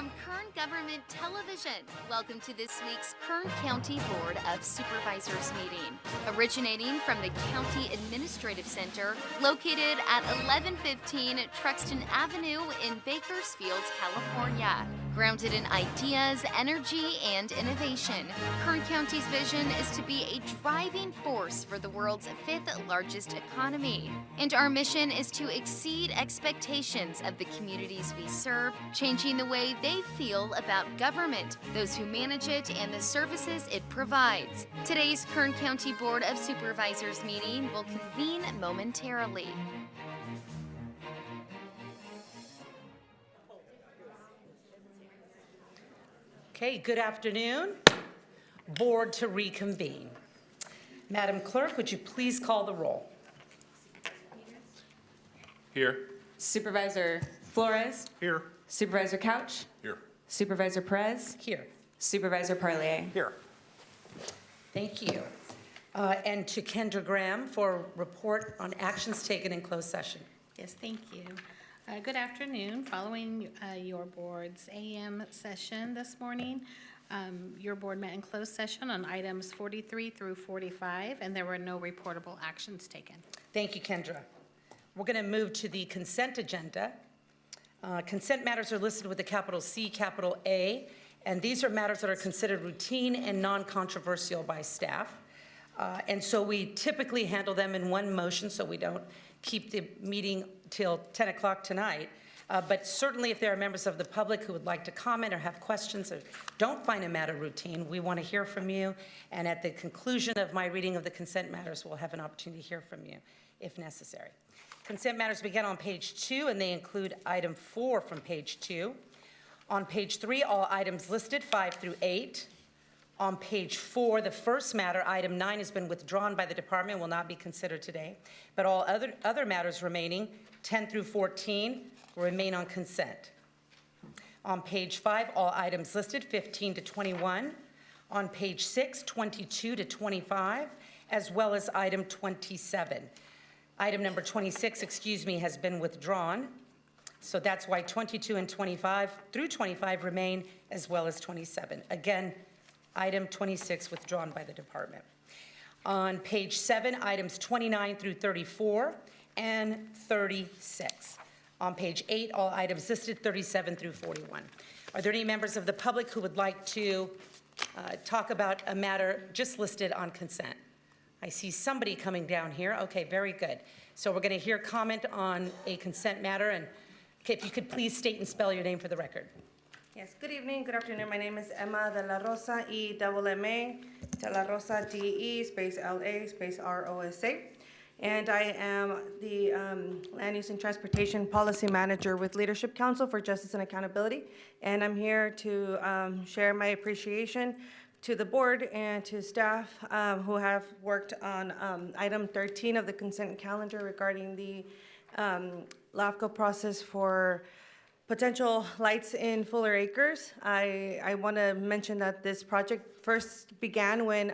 from Kern Government Television. Welcome to this week's Kern County Board of Supervisors meeting. Originating from the County Administrative Center, located at 1115 Truxton Avenue in Bakersfield, California. Grounded in ideas, energy, and innovation, Kern County's vision is to be a driving force for the world's fifth largest economy. And our mission is to exceed expectations of the communities we serve, changing the way they feel about government, those who manage it, and the services it provides. Today's Kern County Board of Supervisors meeting will convene momentarily. Okay, good afternoon. Board to reconvene. Madam Clerk, would you please call the roll? Here. Supervisor Flores. Here. Supervisor Couch. Here. Supervisor Perez. Here. Supervisor Parlier. Here. Thank you. And to Kendra Graham for report on actions taken in closed session. Yes, thank you. Good afternoon. Following your board's AM session this morning, your board met in closed session on items 43 through 45, and there were no reportable actions taken. Thank you, Kendra. We're going to move to the consent agenda. Consent matters are listed with a capital C, capital A, and these are matters that are considered routine and non-controversial by staff. And so we typically handle them in one motion so we don't keep the meeting till 10 o'clock tonight. But certainly if there are members of the public who would like to comment or have questions or don't find a matter routine, we want to hear from you. And at the conclusion of my reading of the consent matters, we'll have an opportunity to hear from you if necessary. Consent matters begin on page 2, and they include item 4 from page 2. On page 3, all items listed 5 through 8. On page 4, the first matter, item 9, has been withdrawn by the department, will not be considered today. But all other matters remaining, 10 through 14, will remain on consent. On page 5, all items listed, 15 to 21. On page 6, 22 to 25, as well as item 27. Item number 26, has been withdrawn. So that's why 22 and 25 through 25 remain, as well as 27. Again, item 26 withdrawn by the department. On page 7, items 29 through 34 and 36. On page 8, all items listed 37 through 41. Are there any members of the public who would like to talk about a matter just listed on consent? I see somebody coming down here. Okay, very good. So we're going to hear comment on a consent matter. And okay, if you could please state and spell your name for the record. Yes, good evening, good afternoon. My name is Emma de la Rosa, E-double-M-A, de la Rosa, D-E, space L-A, space R-O-S-A. And I am the Land Use and Transportation Policy Manager with Leadership Council for Justice and Accountability. And I'm here to share my appreciation to the board and to staff who have worked on item 13 of the consent calendar regarding the LAFCO process for potential lights in Fuller Acres. I want to mention that this project first began when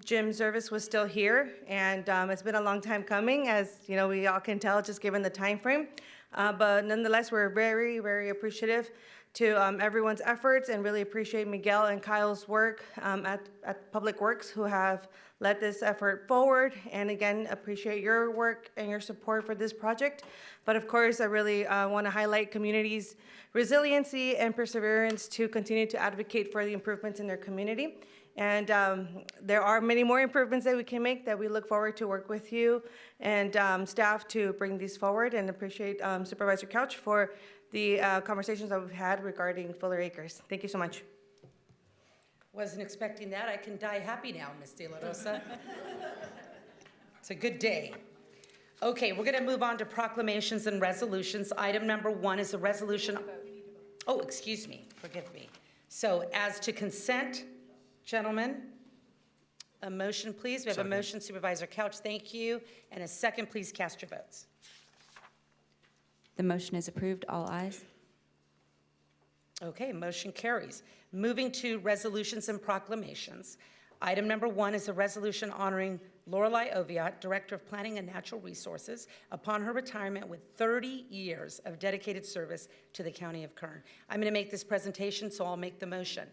Jim Zervis was still here, and it's been a long time coming, as you know, we all can tell just given the time frame. But nonetheless, we're very, very appreciative to everyone's efforts, and really appreciate Miguel and Kyle's work at Public Works, who have led this effort forward. And again, appreciate your work and your support for this project. But of course, I really want to highlight communities' resiliency and perseverance to continue to advocate for the improvements in their community. And there are many more improvements that we can make that we look forward to work with you and staff to bring these forward, and appreciate Supervisor Couch for the conversations that we've had regarding Fuller Acres. Thank you so much. Wasn't expecting that. I can die happy now, Ms. De La Rosa. It's a good day. Okay, we're going to move on to proclamations and resolutions. Item number 1 is a resolution. Oh, excuse me. Forgive me. So as to consent, gentlemen, a motion, please. We have a motion, Supervisor Couch. Thank you. And a second, please cast your votes. The motion is approved. All ayes. Okay, motion carries. Moving to resolutions and proclamations. Item number 1 is a resolution honoring Lorelei Oviatt, Director of Planning and Natural Resources, upon her retirement with 30 years of dedicated service to the County of Kern. I'm going to make this presentation, so I'll make the motion.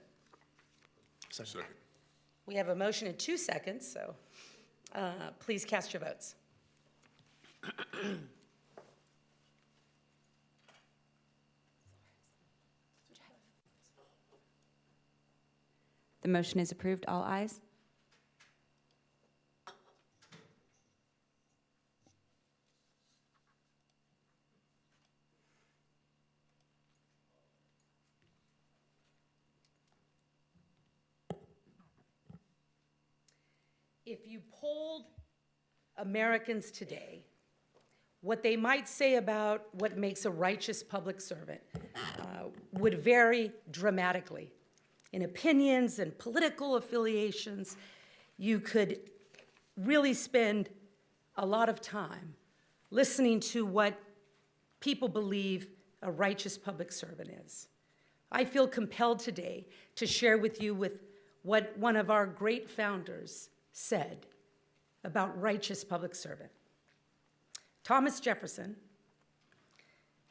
Second. We have a motion in 2 seconds, so please cast your votes. The motion is approved. All ayes. If you polled Americans today, what they might say about what makes a righteous public servant would vary dramatically. In opinions and political affiliations, you could really spend a lot of time listening to what people believe a righteous public servant is. I feel compelled today to share with you what one of our great founders said about righteous public servant. Thomas Jefferson,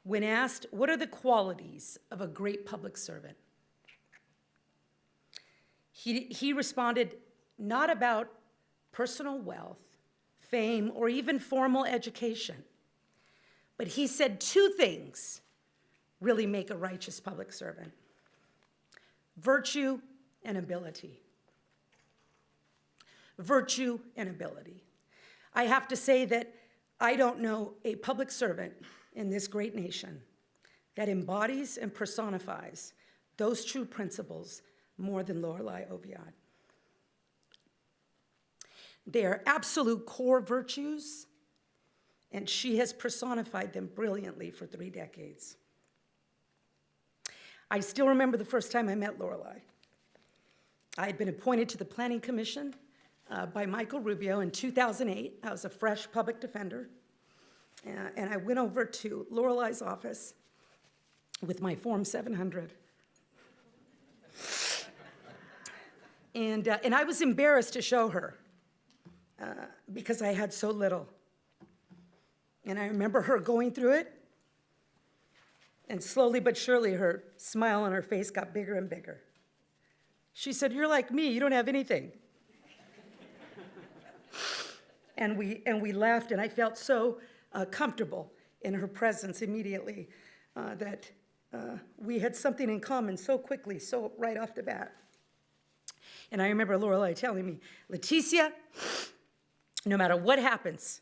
when asked, what are the qualities of a great public servant? He responded, not about personal wealth, fame, or even formal education, but he said 2 things really make a righteous public servant: virtue and ability. Virtue and ability. I have to say that I don't know a public servant in this great nation that embodies and personifies those true principles more than Lorelei Oviatt. They are absolute core virtues, and she has personified them brilliantly for 3 decades. I still remember the first time I met Lorelei. I had been appointed to the Planning Commission by Michael Rubio in 2008. I was a fresh public defender, and I went over to Lorelei's office with my Form 700. And I was embarrassed to show her because I had so little. And I remember her going through it, and slowly but surely her smile on her face got bigger and bigger. She said, "You're like me, you don't have anything." And we laughed, and I felt so comfortable in her presence immediately that we had something in common so quickly, so right off the bat. And I remember Lorelei telling me, "Leticia, no matter what happens,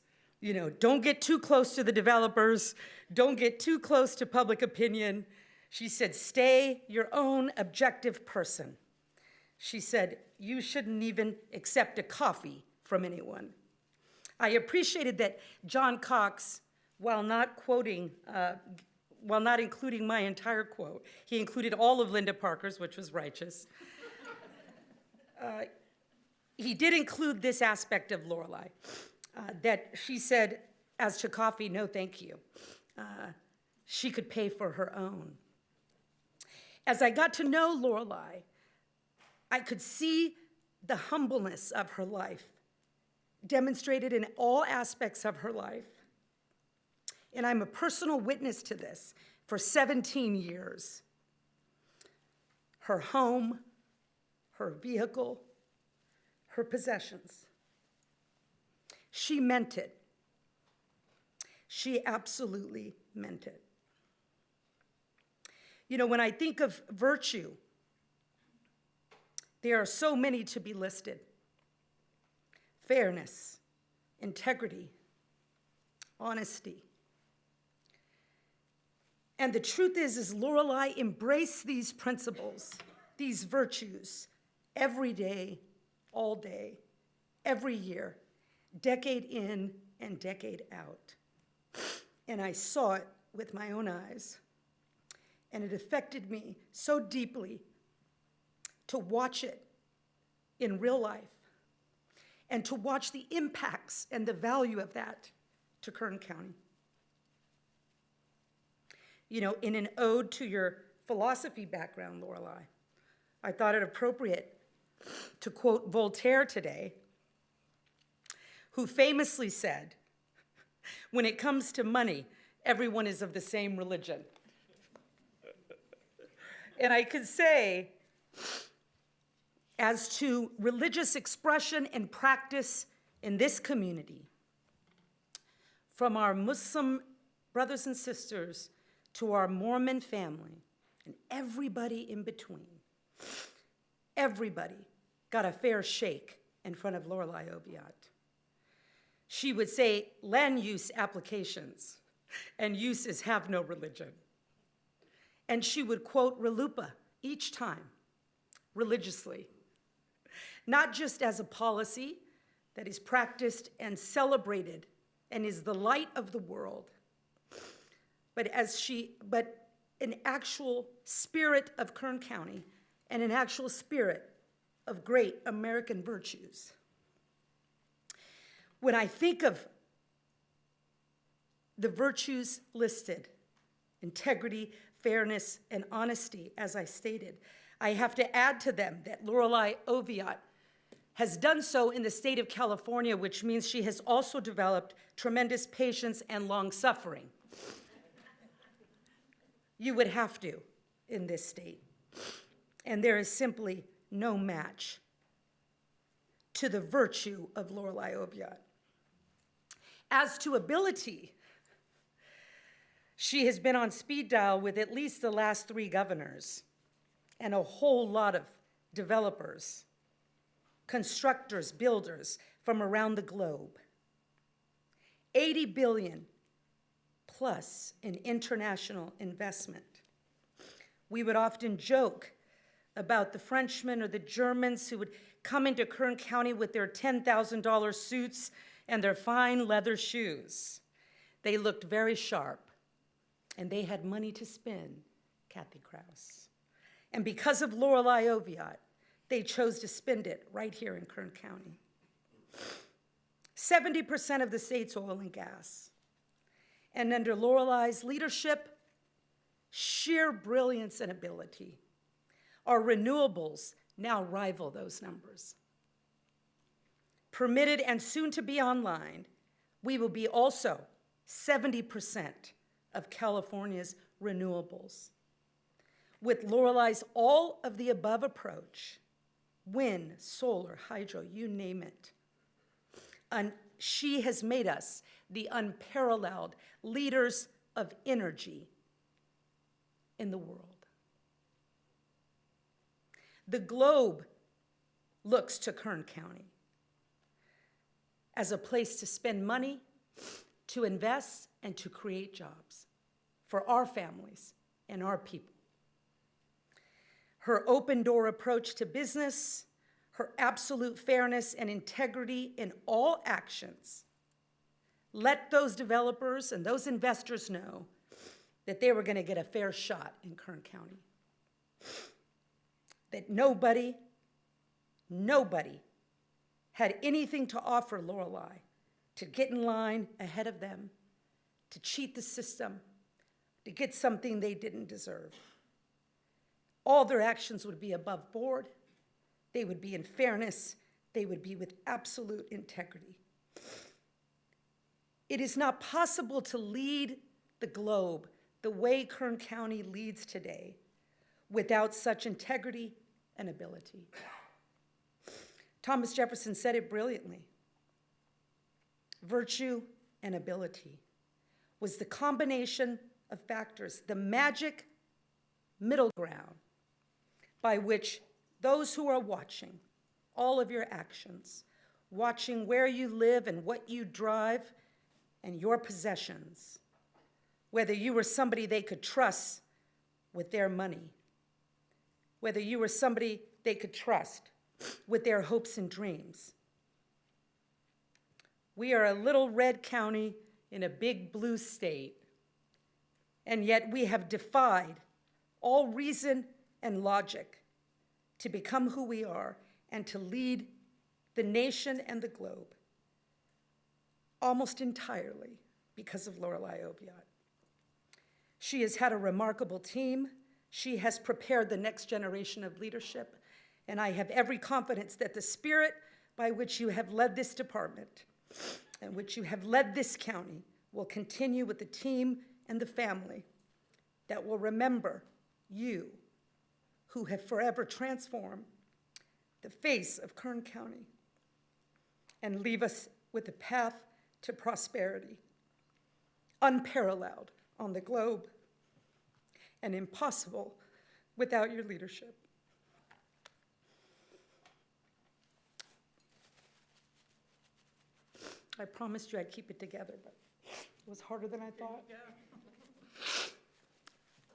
don't get too close to the developers, don't get too close to public opinion." She said, "Stay your own objective person." She said, "You shouldn't even accept a coffee from anyone." I appreciated that John Cox, while not including my entire quote, he included all of Linda Parker's, which was righteous. He did include this aspect of Lorelei, that she said, as to coffee, no thank you. She could pay for her own. As I got to know Lorelei, I could see the humbleness of her life demonstrated in all aspects of her life. And I'm a personal witness to this for 17 years. Her home, her vehicle, her possessions. She meant it. She absolutely meant it. When I think of virtue, there are so many to be listed: fairness, integrity, honesty. And the truth is Lorelei embraced these principles, these virtues, every day, all day, every year, decade in and decade out. And I saw it with my own eyes. And it affected me so deeply to watch it in real life and to watch the impacts and the value of that to Kern County. In an ode to your philosophy background, Lorelei, I thought it appropriate To quote Voltaire today, who famously said, "When it comes to money, everyone is of the same religion." And I could say, as to religious expression and practice in this community, from our Muslim brothers and sisters to our Mormon family and everybody in between, everybody got a fair shake in front of Lorelei Oviatt. She would say land use applications and uses have no religion. And she would quote RLUIPA each time, religiously, not just as a policy that is practiced and celebrated and is the light of the world, but an actual spirit of Kern County and an actual spirit of great American virtues. When I think of the virtues listed, integrity, fairness, and honesty, as I stated, I have to add to them that Lorelei Oviatt has done so in the state of California, which means she has also developed tremendous patience and long-suffering. You would have to in this state. And there is simply no match to the virtue of Lorelei Oviatt. As to ability, she has been on speed dial with at least the last 3 governors and a whole lot of developers, constructors, builders from around the globe. $80 billion plus in international investment. We would often joke about the Frenchmen or the Germans who would come into Kern County with their $10,000 suits and their fine leather shoes. They looked very sharp, and they had money to spend, Kathy Krause. And because of Lorelei Oviatt, they chose to spend it right here in Kern County. 70% of the state's oil and gas. And under Lorelei's leadership, sheer brilliance and ability, our renewables now rival those numbers. Permitted and soon to be online, we will be also 70% of California's renewables. With Lorelei's all of the above approach, wind, solar, hydro, you name it, and she has made us the unparalleled leaders of energy in the world. The globe looks to Kern County as a place to spend money, to invest, and to create jobs for our families and our people. Her open door approach to business, her absolute fairness and integrity in all actions, let those developers and those investors know that they were going to get a fair shot in Kern County. That nobody had anything to offer Lorelei to get in line ahead of them, to cheat the system, to get something they didn't deserve. All their actions would be above board. They would be in fairness. They would be with absolute integrity. It is not possible to lead the globe the way Kern County leads today without such integrity and ability. Thomas Jefferson said it brilliantly. Virtue and ability was the combination of factors, the magic middle ground by which those who are watching all of your actions, watching where you live and what you drive and your possessions, whether you were somebody they could trust with their money, whether you were somebody they could trust with their hopes and dreams. We are a little red county in a big blue state, and yet we have defied all reason and logic to become who we are and to lead the nation and the globe almost entirely because of Lorelei Oviatt. She has had a remarkable team. She has prepared the next generation of leadership, And I have every confidence that the spirit by which you have led this department and which you have led this county will continue with the team and the family that will remember you, who have forever transformed the face of Kern County and leave us with a path to prosperity, unparalleled on the globe and impossible without your leadership. I promised you I'd keep it together, but it was harder than I thought.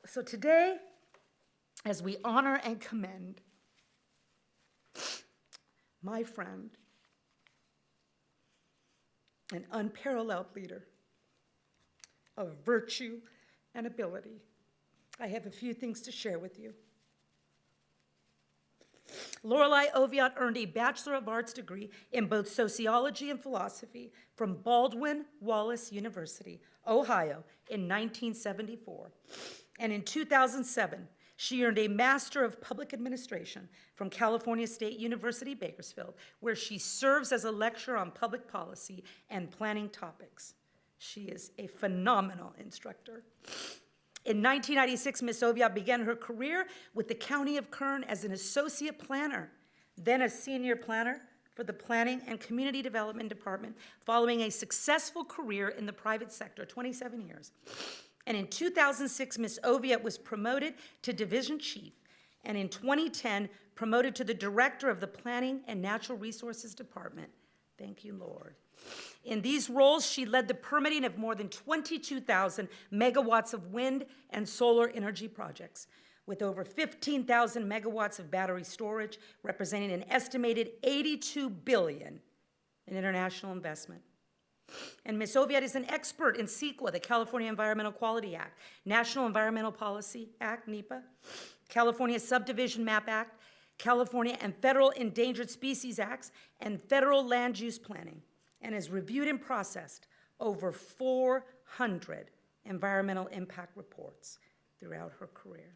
So today, as we honor and commend my friend, an unparalleled leader of virtue and ability, I have a few things to share with you. Lorelei Oviatt earned a Bachelor of Arts degree in both sociology and philosophy from Baldwin Wallace University, Ohio, in 1974. And in 2007, she earned a Master of Public Administration from California State University, Bakersfield, where she serves as a lecturer on public policy and planning topics. She is a phenomenal instructor. In 1996, Ms. Oviatt began her career with the County of Kern as an associate planner, then a senior planner for the Planning and Community Development Department, following a successful career in the private sector, 27 years. And in 2006, Ms. Oviatt was promoted to division chief, and in 2010, promoted to the director of the Planning and Natural Resources Department. Thank you, Lord. In these roles, she led the permitting of more than 22,000 megawatts of wind and solar energy projects, with over 15,000 megawatts of battery storage, representing an estimated $82 billion in international investment. And Ms. Oviatt is an expert in CEQA, the California Environmental Quality Act, National Environmental Policy Act, NEPA, California Subdivision Map Act, California and Federal Endangered Species Acts, and federal land use planning, and has reviewed and processed over 400 environmental impact reports throughout her career.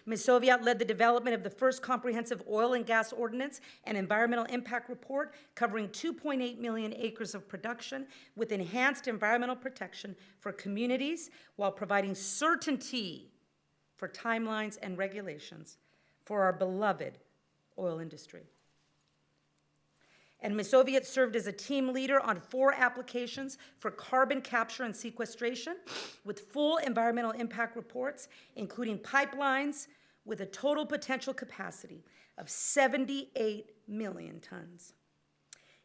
Ms. Oviatt led the development of the first comprehensive oil and gas ordinance and environmental impact report covering 2.8 million acres of production with enhanced environmental protection for communities while providing certainty for timelines and regulations for our beloved oil industry. And Ms. Oviatt served as a team leader on 4 applications for carbon capture and sequestration with full environmental impact reports, including pipelines with a total potential capacity of 78 million tons.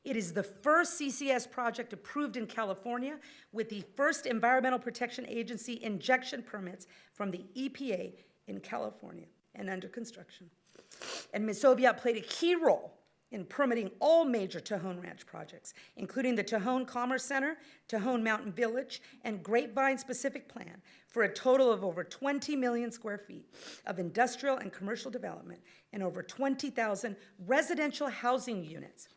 It is the first CCS project approved in California with the first Environmental Protection Agency injection permits from the EPA in California and under construction. And Ms. Oviatt played a key role in permitting all major Tejon Ranch projects, including the Tejon Commerce Center, Tejon Mountain Village, and Grapevine Specific Plan, for a total of over 20 million square feet of industrial and commercial development and over 20,000 residential housing units.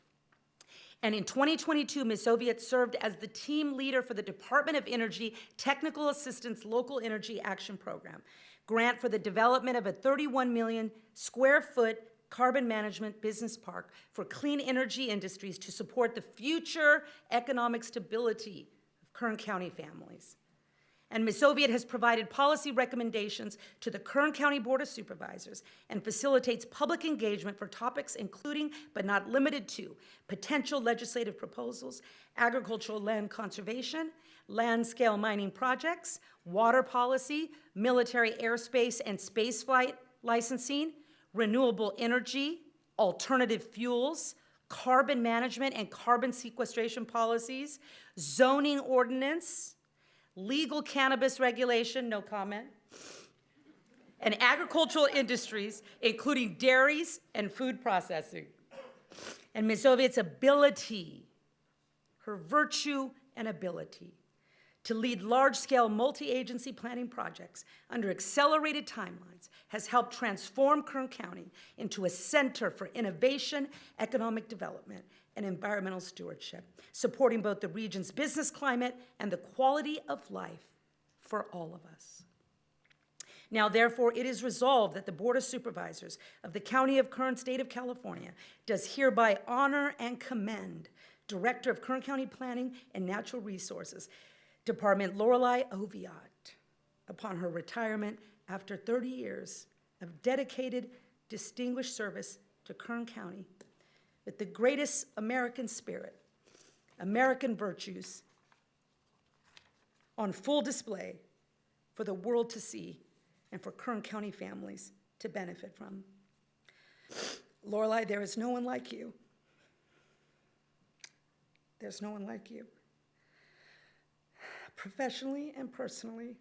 And in 2022, Ms. Oviatt served as the team leader for the Department of Energy Technical Assistance Local Energy Action Program, grant for the development of a 31 million square foot carbon management business park for clean energy industries to support the future economic stability of Kern County families. And Ms. Oviatt has provided policy recommendations to the Kern County Board of Supervisors and facilitates public engagement for topics including, but not limited to, potential legislative proposals, agricultural land conservation, land-scale mining projects, water policy, military airspace and spaceflight licensing, renewable energy, alternative fuels, carbon management and carbon sequestration policies, zoning ordinance, legal cannabis regulation, no comment, and agricultural industries, including dairies and food processing. And Ms. Oviatt's ability, her virtue and ability to lead large-scale multi-agency planning projects under accelerated timelines has helped transform Kern County into a center for innovation, economic development, and environmental stewardship, supporting both the region's business climate and the quality of life for all of us. Now therefore it is resolved that the Board of Supervisors of the County of Kern, State of California, does hereby honor and commend Director of Kern County Planning and Natural Resources Department Lorelei Oviatt upon her retirement after 30 years of dedicated, distinguished service to Kern County with the greatest American spirit, American virtues on full display for the world to see and for Kern County families to benefit from. Lorelei, there is no one like you. There's no one like you. Professionally and personally.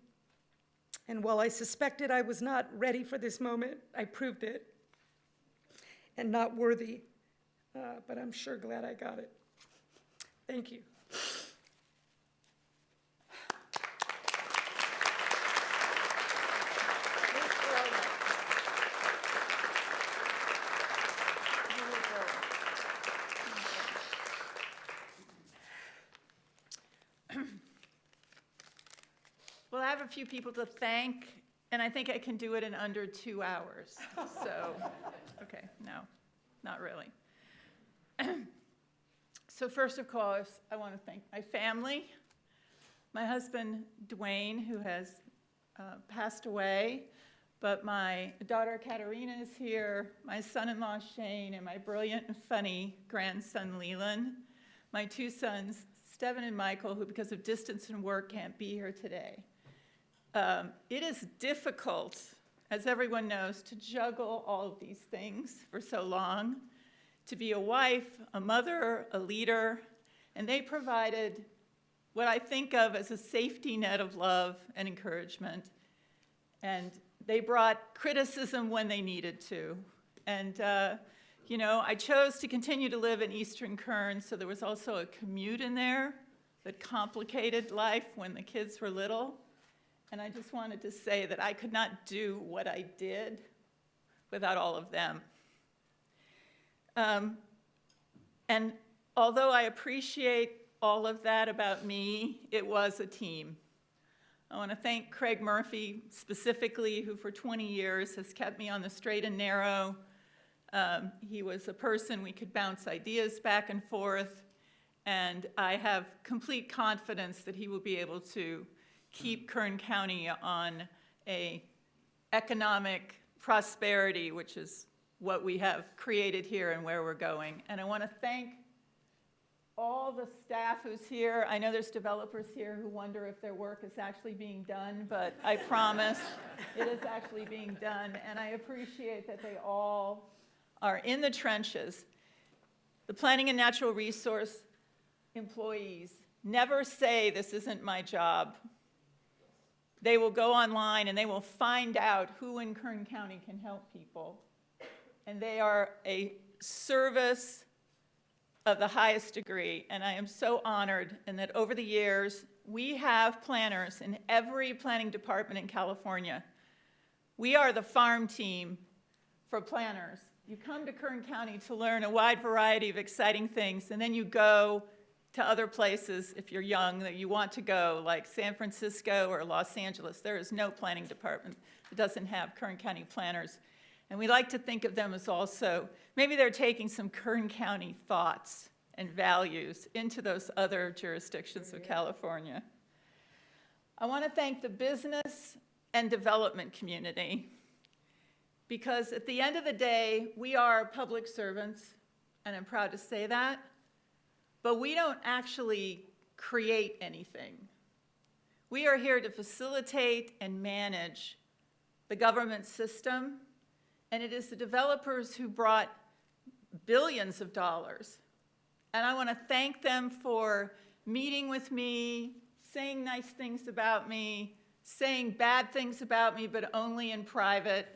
And while I suspected I was not ready for this moment, I proved it. And not worthy, but I'm sure glad I got it. Thank you. Well, I have a few people to thank, and I think I can do it in under 2 hours. So, okay, no, not really. So first, of course, I want to thank my family, my husband, Dwayne, who has passed away, but my daughter, Katerina, is here, my son-in-law, Shane, and my brilliant and funny grandson, Leland, my 2 sons, Steven and Michael, who because of distance and work can't be here today. It is difficult, as everyone knows, to juggle all of these things for so long, to be a wife, a mother, a leader, and they provided what I think of as a safety net of love and encouragement. And they brought criticism when they needed to. And, you know, I chose to continue to live in Eastern Kern, so there was also a commute in there that complicated life when the kids were little. And I just wanted to say that I could not do what I did without all of them. And although I appreciate all of that about me, it was a team. I want to thank Craig Murphy specifically, who for 20 years has kept me on the straight and narrow. He was a person we could bounce ideas back and forth, and I have complete confidence that he will be able to keep Kern County on a economic prosperity, which is what we have created here and where we're going. And I want to thank all the staff who's here. I know there's developers here who wonder if their work is actually being done, but I promise it is actually being done, and I appreciate that they all are in the trenches. The Planning and Natural Resource employees never say this isn't my job. They will go online and they will find out who in Kern County can help people. And they are a service of the highest degree. And I am so honored in that over the years, we have planners in every planning department in California. We are the farm team for planners. You come to Kern County to learn a wide variety of exciting things, and then you go to other places, if you're young, that you want to go, like San Francisco or Los Angeles. There is no planning department that doesn't have Kern County planners. And we like to think of them as also, maybe they're taking some Kern County thoughts and values into those other jurisdictions of California. I want to thank the business and development community, because at the end of the day, we are public servants, and I'm proud to say that. But we don't actually create anything. We are here to facilitate and manage the government system, and it is the developers who brought billions of dollars. And I want to thank them for meeting with me, saying nice things about me, saying bad things about me, but only in private,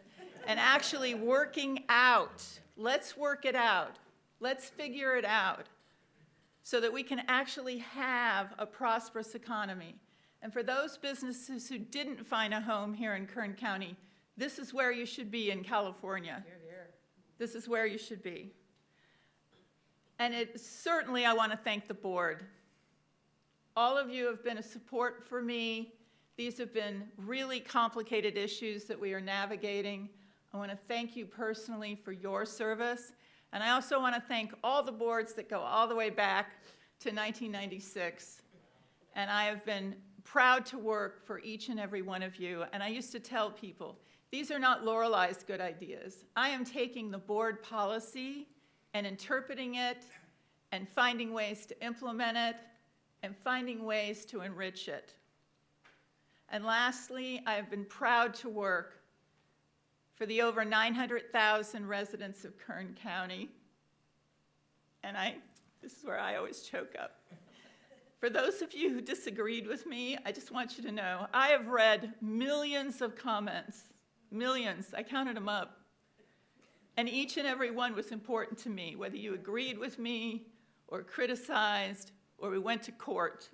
and actually working out. Let's work it out. Let's figure it out, so that we can actually have a prosperous economy. And for those businesses who didn't find a home here in Kern County, this is where you should be in California. Here, here. This is where you should be. And certainly I want to thank the board. All of you have been a support for me These have been really complicated issues that we are navigating. I want to thank you personally for your service. And I also want to thank all the boards that go all the way back to 1996. And I have been proud to work for each and every one of you. And I used to tell people, these are not Lorelei's good ideas. I am taking the board policy and interpreting it and finding ways to implement it and finding ways to enrich it. And lastly, I have been proud to work for the over 900,000 residents of Kern County. And this is where I always choke up. For those of you who disagreed with me, I just want you to know, I have read millions of comments, millions, I counted them up. And each and every one was important to me, whether you agreed with me or criticized or we went to court.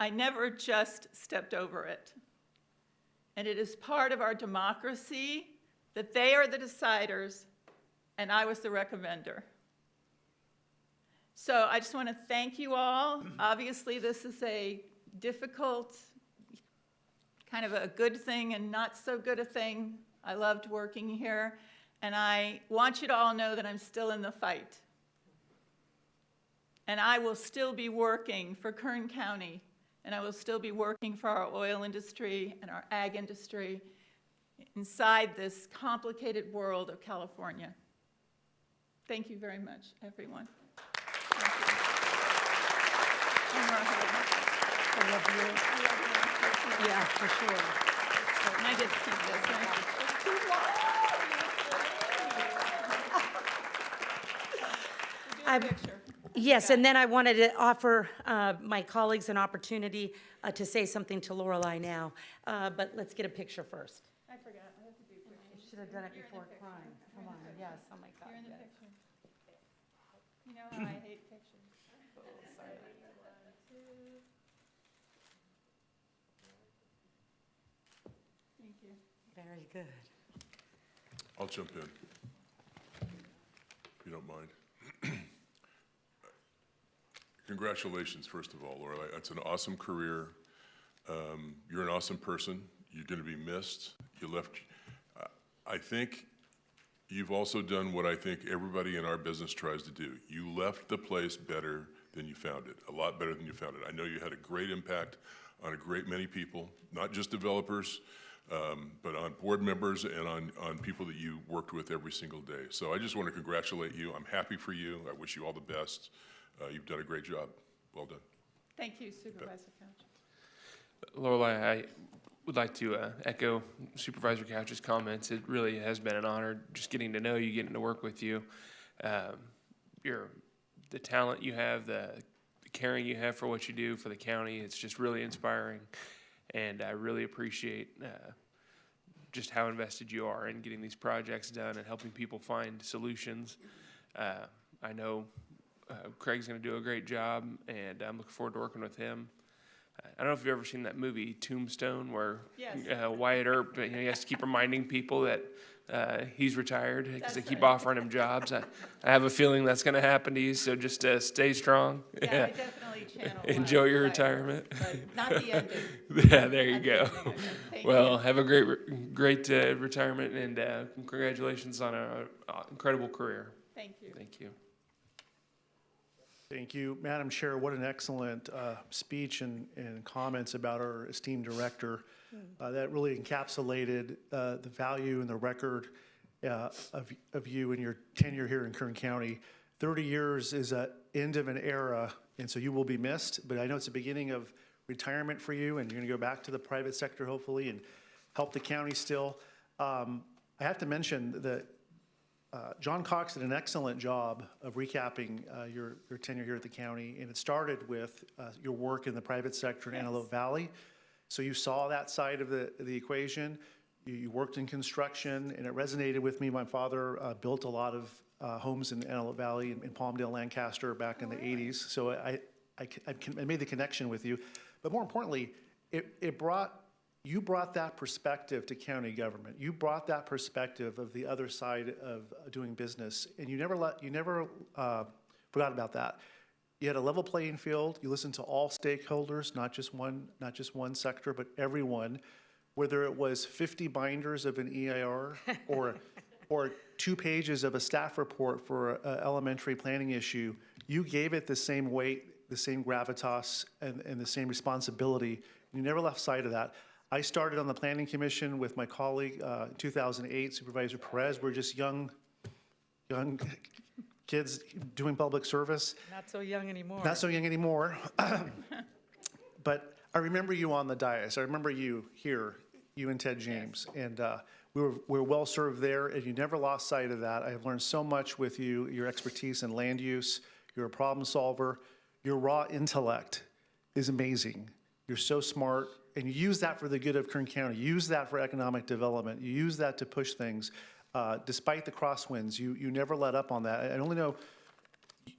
I never just stepped over it. And it is part of our democracy that they are the deciders and I was the recommender. So I just want to thank you all. Obviously, this is a difficult, kind of a good thing and not so good a thing. I loved working here, and I want you to all know that I'm still in the fight. And I will still be working for Kern County, and I will still be working for our oil industry and our ag industry inside this complicated world of California. Thank you very much, everyone. I love you. Yeah, for sure. And I get to keep this, right? Yes, and then I wanted to offer my colleagues an opportunity to say something to Lorelei now, but let's get a picture first. I forgot, I have to do pictures. Should have done it before crying. Come on, yes, oh my God. You're in the yes. picture. You know how I hate pictures. Oh, sorry. Thank you. Very good. I'll jump in, if you don't mind. Congratulations, first of all, Lorelei. It's an awesome career. You're an awesome person. You're going to be missed. You left. I think you've also done what I think everybody in our business tries to do. You left the place better than you found it, a lot better than you found it. I know you had a great impact on a great many people, not just developers, but on board members and on people that you worked with every single day. So I just want to congratulate you. I'm happy for you. I wish you all the best. You've done a great job. Well done. Thank you, Supervisor Couch. Lorelei, I would like to echo Supervisor Couch's comments. It really has been an honor just getting to know you, getting to work with you. The talent you have, the caring you have for what you do for the county, it's just really inspiring. And I really appreciate just how invested you are in getting these projects done and helping people find solutions. I know Craig's going to do a great job, and I'm looking forward to working with him. I don't know if you've ever seen that movie Tombstone, where Yes. Wyatt Earp, he has to keep reminding people that he's retired because they That's keep right. offering him jobs. I have a feeling that's going to happen to you, so just stay strong. Yeah, I definitely channel. Enjoy your Wyatt, retirement. But not the ending. Yeah, there you Not the go. ending. Thank Well, you. have a great retirement, and congratulations on an incredible career. Thank you. Thank you. Thank you, Madam Chair. What an excellent speech and comments about our esteemed director. That really encapsulated the value and the record of you and your tenure here in Kern County. 30 years is an end of an era, and so you will be missed, but I know it's the beginning of retirement for you, and you're going to go back to the private sector, hopefully, and help the county still. I have to mention that John Cox did an excellent job of recapping your tenure here at the county, and it started with your work in the private sector in Antelope Valley. So you saw that side of the equation. You worked in construction, and it resonated with me. My father built a lot of homes in Antelope Valley and in Palmdale, Lancaster back in the 80s. So I made the connection with you. But more importantly, you brought that perspective to county government. You brought that perspective of the other side of doing business, and you never forgot about that. You had a level playing field. You listened to all stakeholders, not just one sector, but everyone. Whether it was 50 binders of an EIR or 2 pages of a staff report for an elementary planning issue, you gave it the same weight, the same gravitas, and the same responsibility. You never left sight of that. I started on the Planning Commission with my colleague in 2008, Supervisor Perez. We're just young kids doing public service. Not so young anymore. Not so young anymore. But I remember you on the dais. I remember you here, you and Ted James. Yes. And we were well served there, and you never lost sight of that. I have learned so much with you, your expertise in land use. You're a problem solver. Your raw intellect is amazing. You're so smart, and you use that for the good of Kern County. You use that for economic development. You use that to push things. Despite the crosswinds, you never let up on that. I only know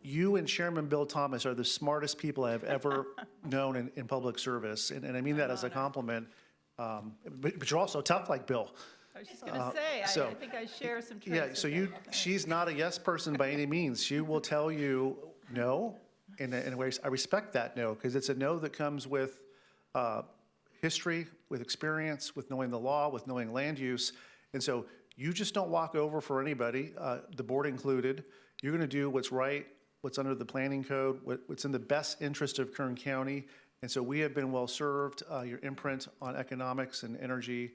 you and Chairman Bill Thomas are the smartest people I have ever known in public service, and I mean that as a compliment. But you're also tough like Bill. I was just going to say, I think I share some traits. Yeah, so she's not a yes person by any means. She will tell you no, and in a way, I respect that no, because it's a no that comes with history, with experience, with knowing the law, with knowing land use. And so you just don't walk over for anybody, the board included. You're going to do what's right, what's under the planning code, what's in the best interest of Kern County. And so we have been well served. Your imprint on economics and energy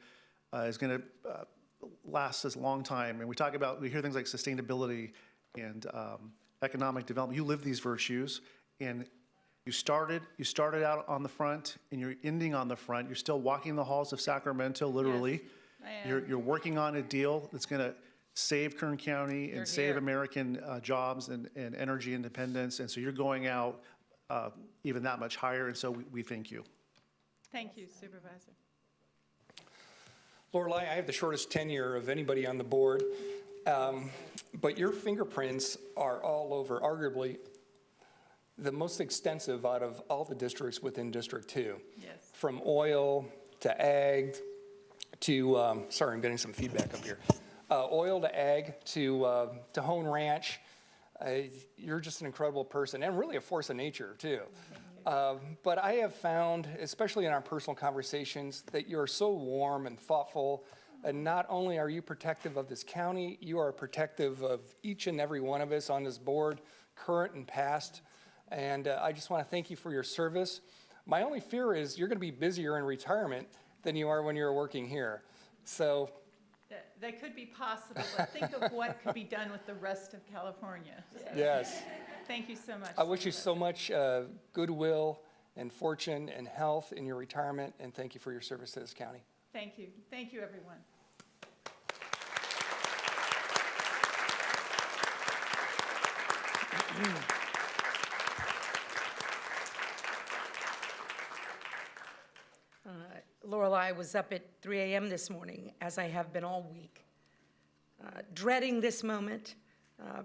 is going to last us a long time. And we hear things like sustainability and economic development. You live these virtues, and you started out on the front, and you're ending on the front. You're still walking the halls of Sacramento, literally. Yes, you're working on a deal that's going to save Kern County and save American jobs and energy independence. And so you're going out even that much higher, and so we thank you. Thank you, Supervisor. Lorelei, I have the shortest tenure of anybody on the board, but your fingerprints are all over, arguably the most extensive out of all the districts within District 2. Yes. From oil to ag to, sorry, I'm getting some feedback up here. Oil to ag to Hone Ranch. You're just an incredible person and really a force of nature too. But I have found, especially in our personal conversations, that you're so warm and thoughtful. And not only are you protective of this county, you are protective of each and every one of us on this board, current and past. And I just want to thank you for your service. My only fear is you're going to be busier in retirement than you are when you're working here. So that could be possible, but think of what could be done with the rest of California. So, yes. Thank you so much. I wish you so much goodwill and fortune and health in your retirement, and thank you for your service to this county. Thank you. Thank you, everyone. Lorelei was up at 3 a.m. this morning, as I have been all week, dreading this moment.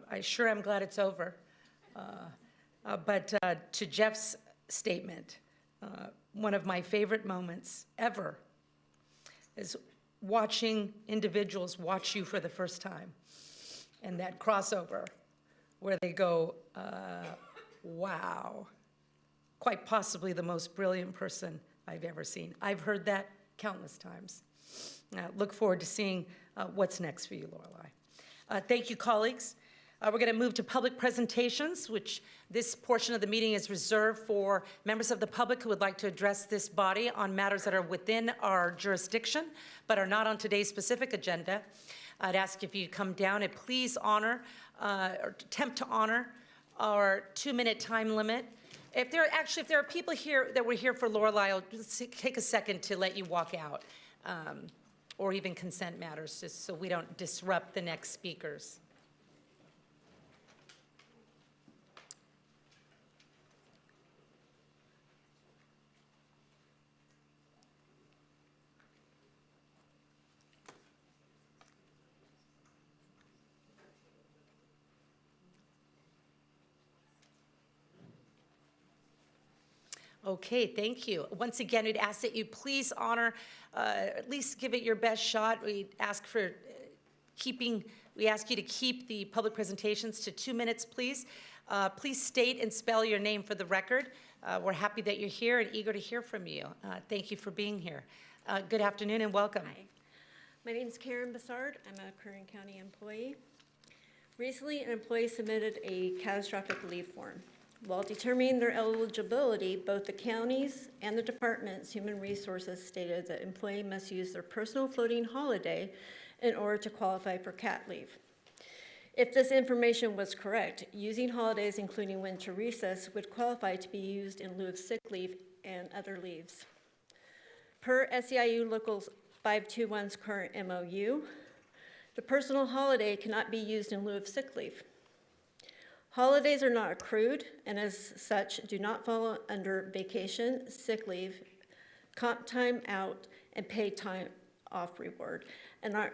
I sure am glad it's over. But to Jeff's statement, one of my favorite moments ever is watching individuals watch you for the first time, and that crossover where they go, wow, quite possibly the most brilliant person I've ever seen. I've heard that countless times. Look forward to seeing what's next for you, Lorelei. Thank you, colleagues. We're going to move to public presentations, which this portion of the meeting is reserved for members of the public who would like to address this body on matters that are within our jurisdiction but are not on today's specific agenda. I'd ask if you come down and please honor, or attempt to honor, our 2-minute time limit. If there are people here that were here for Lorelei, I'll just take a second to let you walk out, or even consent matters, just so we don't disrupt the next speakers. Okay, thank you. Once again, we'd ask that you please honor, at least give it your best shot. We ask you to keep the public presentations to 2 minutes, please. Please state and spell your name for the record. We're happy that you're here and eager to hear from you. Thank you for being here. Good afternoon and welcome. Hi. My name is Kern. I'm a Kern County employee. Recently, an employee submitted a catastrophic leave form. While determining their eligibility, both the counties and the department's human resources stated that employee must use their personal floating holiday in order to qualify for CAT leave. If this information was correct, using holidays including winter recess would qualify to be used in lieu of sick leave and other leaves. Per SEIU Local 521's current MOU, the personal holiday cannot be used in lieu of sick leave. Holidays are not accrued, and as such, do not fall under vacation, sick leave, comp time out, and paid time off reward, and are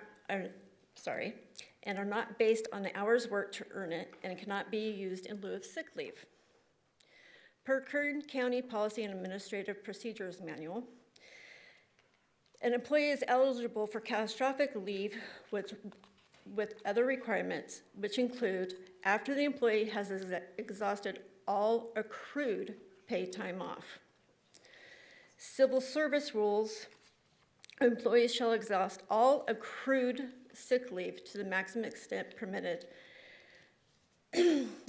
not based on the hours worked to earn it, and cannot be used in lieu of sick leave. Per Kern County Policy and Administrative Procedures Manual, an employee is eligible for catastrophic leave with other requirements, which include after the employee has exhausted all accrued paid time off. Civil service rules, employees shall exhaust all accrued sick leave to the maximum extent permitted.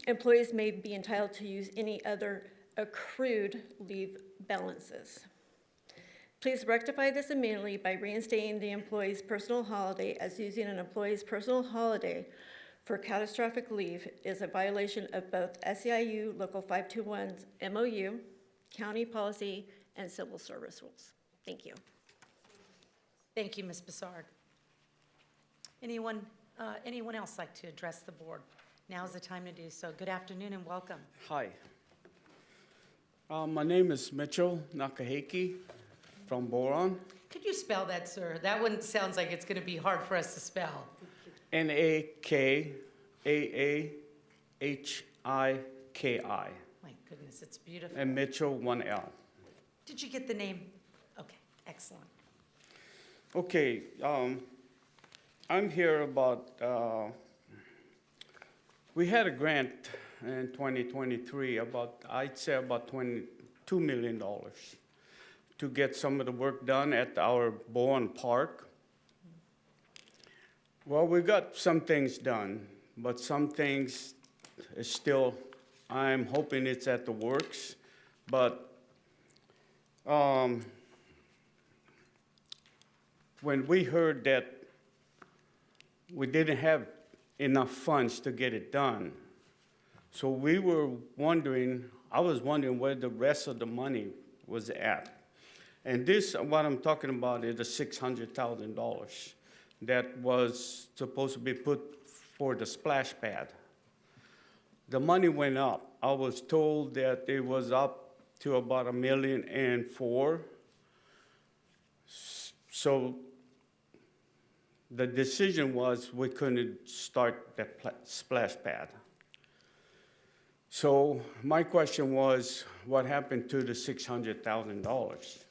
Employees may be entitled to use any other accrued leave balances. Please rectify this immediately by reinstating the employee's personal holiday, as using an employee's personal holiday for catastrophic leave is a violation of both SEIU Local 521's MOU, county policy, and civil service rules. Thank you. Thank you, Ms. Bassard. Anyone else like to address the board? Now is the time to do so. Good afternoon and welcome. Hi. My name is Mitchell Nakahiki from Boron. Could you spell that, sir? That one sounds like it's going to be hard for us to spell. Nakaaahiki. My goodness, it's beautiful. And Mitchell, 1 L. Did you get the name? Okay, excellent. Okay, I'm here about, we had a grant in 2023 I'd say about $22 million to get some of the work done at our Bowen Park. Well, we got some things done, but some things is still, I'm hoping it's at the works. But when we heard that we didn't have enough funds to get it done, so we were wondering, I was wondering where the rest of the money was at. And this, what I'm talking about, is the $600,000 that was supposed to be put for the splash pad. The money went up. I was told that it was up to about $1.4 million. So the decision was we couldn't start the splash pad. So my question was, what happened to the $600,000?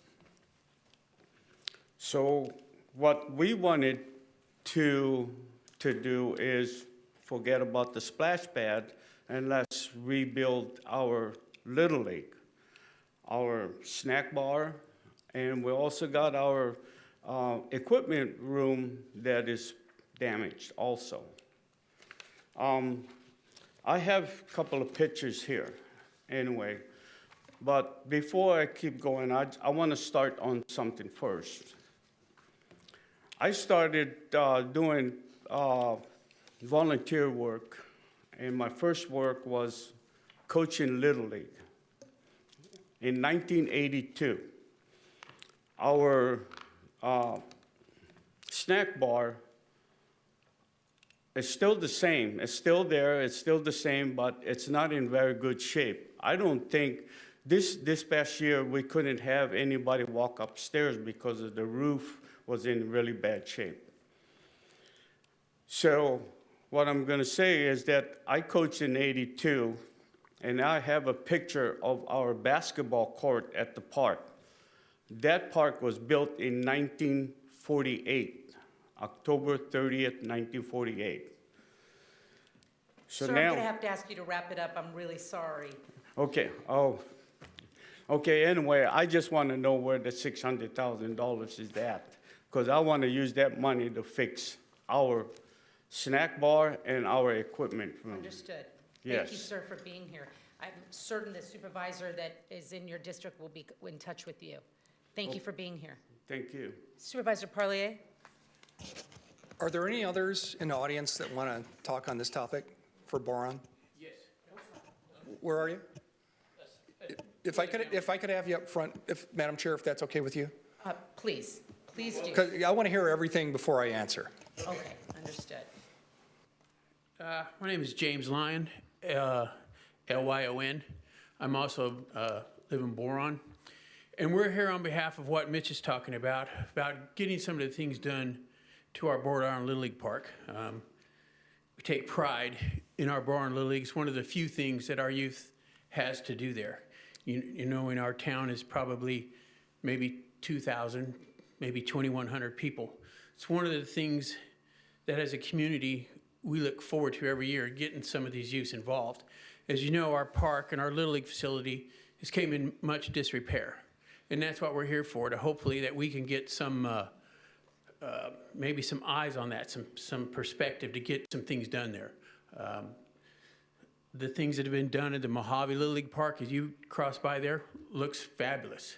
So what we wanted to do is forget about the splash pad and let's rebuild our Little League, our snack bar, and we also got our equipment room that is damaged also. I have a couple of pictures here anyway, but before I keep going, I want to start on something first. I started doing volunteer work, and my first work was coaching Little League. In 1982, our snack bar is still the same. It's still there, it's still the same, but it's not in very good shape. I don't think, this past year, we couldn't have anybody walk upstairs because of the roof was in really bad shape. So what I'm gonna say is that I coached in '82, and I have a picture of our basketball court at the park. That park was built in 1948, October 30th, 1948. So Sir, I'm now, going to have to ask you to wrap it up. I'm really sorry. okay, okay, anyway, I just want to know where the $600,000 is at, because I want to use that money to fix our snack bar and our equipment room. Understood. Thank you, Yes. sir, for being here. I'm certain the supervisor that is in your district will be in touch with you. Thank you for being here. Thank you. Supervisor Parlier? Are there any others in the audience that want to talk on this topic for boron? Yes. Where are you? If I could have you up front, Madam Chair, if that's okay with you? Please do. Because I want to hear everything before I answer. Okay, understood. My name is James Lyon, Lyon. I'm also live in Boron. And we're here on behalf of what Mitch is talking about getting some of the things done to our Boron Little League Park. We take pride in our Boron Little League. It's one of the few things that our youth has to do there. You know, in our town is probably maybe 2,000, maybe 2,100 people. It's one of the things that as a community we look forward to every year, getting some of these youths involved. As you know, our park and our Little League facility has came in much disrepair. And that's what we're here for, to hopefully that we can get some, maybe some eyes on that, some perspective to get some things done there. The things that have been done at the Mojave Little League Park, as you cross by there, looks fabulous.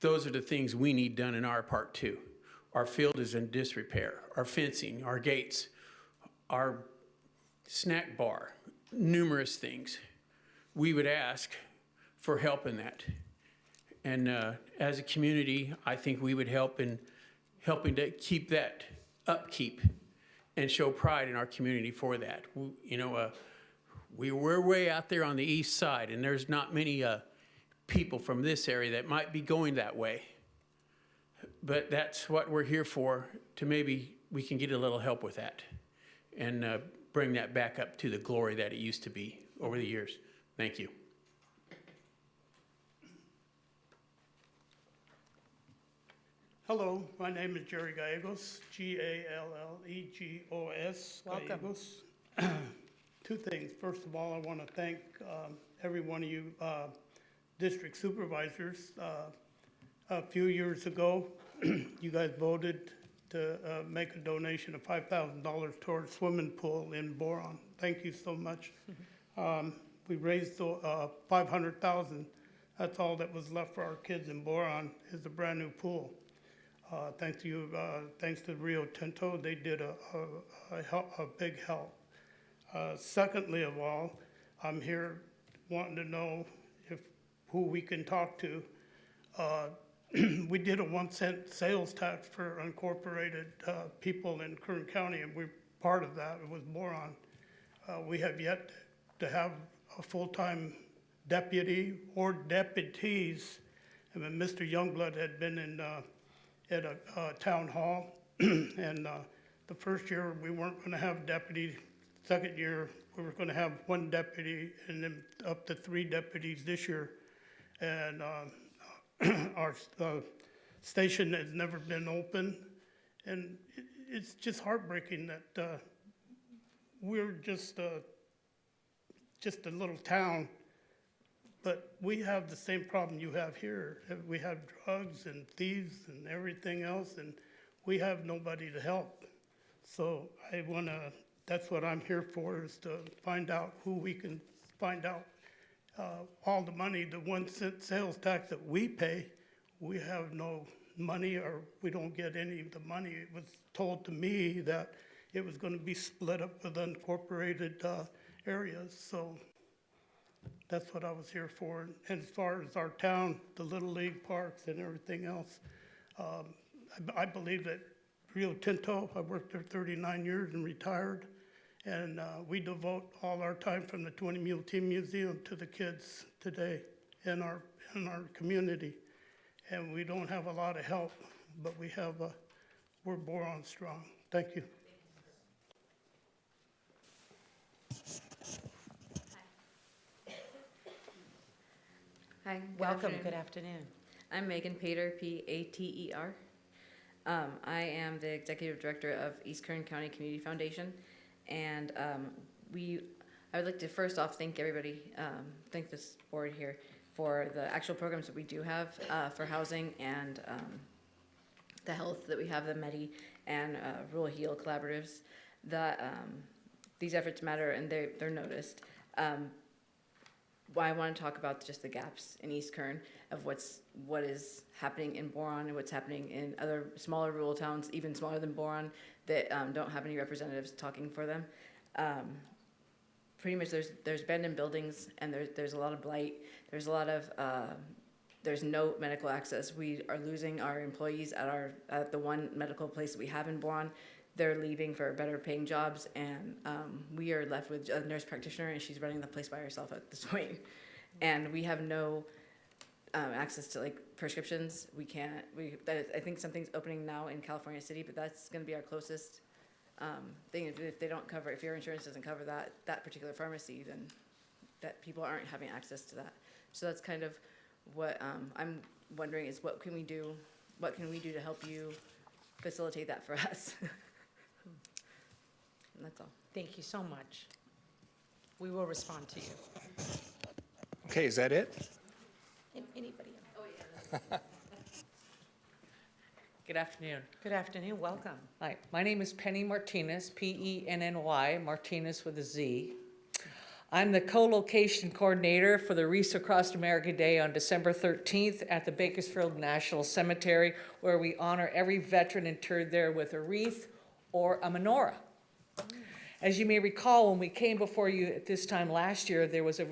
Those are the things we need done in our park too. Our field is in disrepair, our fencing, our gates, our snack bar, numerous things. We would ask for help in that. And as a community, I think we would help in helping to keep that upkeep and show pride in our community for that. You know, we're way out there on the east side, and there's not many people from this area that might be going that way. But that's what we're here for, to maybe we can get a little help with that and bring that back up to the glory that it used to be over the years. Thank you. Hello, my name is Jerry Gallegos, Gallegos. Welcome. Gallegos. Two things. First of all, I want to thank every one of you district supervisors. A few years ago, you guys voted to make a donation of $5,000 towards swimming pool in Boron. Thank you so much. We raised $500,000. That's all that was left for our kids in Boron is a brand new pool. Thanks to Rio Tinto, they did a big help. Secondly of all, I'm here wanting to know who we can talk to. We did a 1-cent sales tax for unincorporated people in Kern County, and we're part of that. It was Boron. We have yet to have a full-time deputy or deputies. I mean, Mr. Youngblood had been in at a town hall, and the first year we weren't going to have a deputy. Second year we were going to have 1 deputy, and then up to 3 deputies this year. And our station has never been open, and it's just heartbreaking that we're just a little town, but we have the same problem you have here. We have drugs and thieves and everything else, and we have nobody to help. So that's what I'm here for, is to find out who we can find out. All the money, the 1-cent sales tax that we pay, we have no money, or we don't get any of the money. It was told to me that it was going to be split up with unincorporated areas. So that's what I was here for. And as far as our town, the Little League parks and everything else, I believe that Rio Tinto, I worked there 39 years and retired. And we devote all our time from the 20 Mule Team Museum to the kids today in our community. And we don't have a lot of help, but we're Boron strong. Thank you. Hi. Welcome. Good afternoon. I'm Megan Pater, P-A-T-E-R. I am the Executive Director of East Kern County Community Foundation, and we I would like to first off thank everybody, thank this board here for the actual programs that we do have for housing and the health that we have, the MEDI and Rural Heal collaboratives. That these efforts matter and they're noticed. I want to talk about just the gaps in East Kern of what is happening in Boron and what's happening in other smaller rural towns, even smaller than Boron, that don't have any representatives talking for them. Pretty much there's abandoned buildings and there's a lot of blight. There's a lot of there's no medical access. We are losing our employees at the one medical place that we have in Boron. They're leaving for better paying jobs, and we are left with a nurse practitioner, and she's running the place by herself at this point. And we have no access to like prescriptions. We can't. I think something's opening now in California City, but that's going to be our closest thing. If they don't cover, if your insurance doesn't cover that particular pharmacy, then that people aren't having access to that. So that's kind of what I'm wondering is what can we do? What can we do to help you facilitate that for us? And that's all. Thank you so much. We will respond to you. Okay, is that it? Anybody else? Good afternoon. Good afternoon, welcome. Hi, my name is Penny Martinez, Penny, Martinez with a Z. I'm the co-location coordinator for the Wreaths Across America Day on December 13th at the Bakersfield National Cemetery, where we honor every veteran interred there with a wreath or a menorah. As you may recall, when we came before you at this time last year, there was a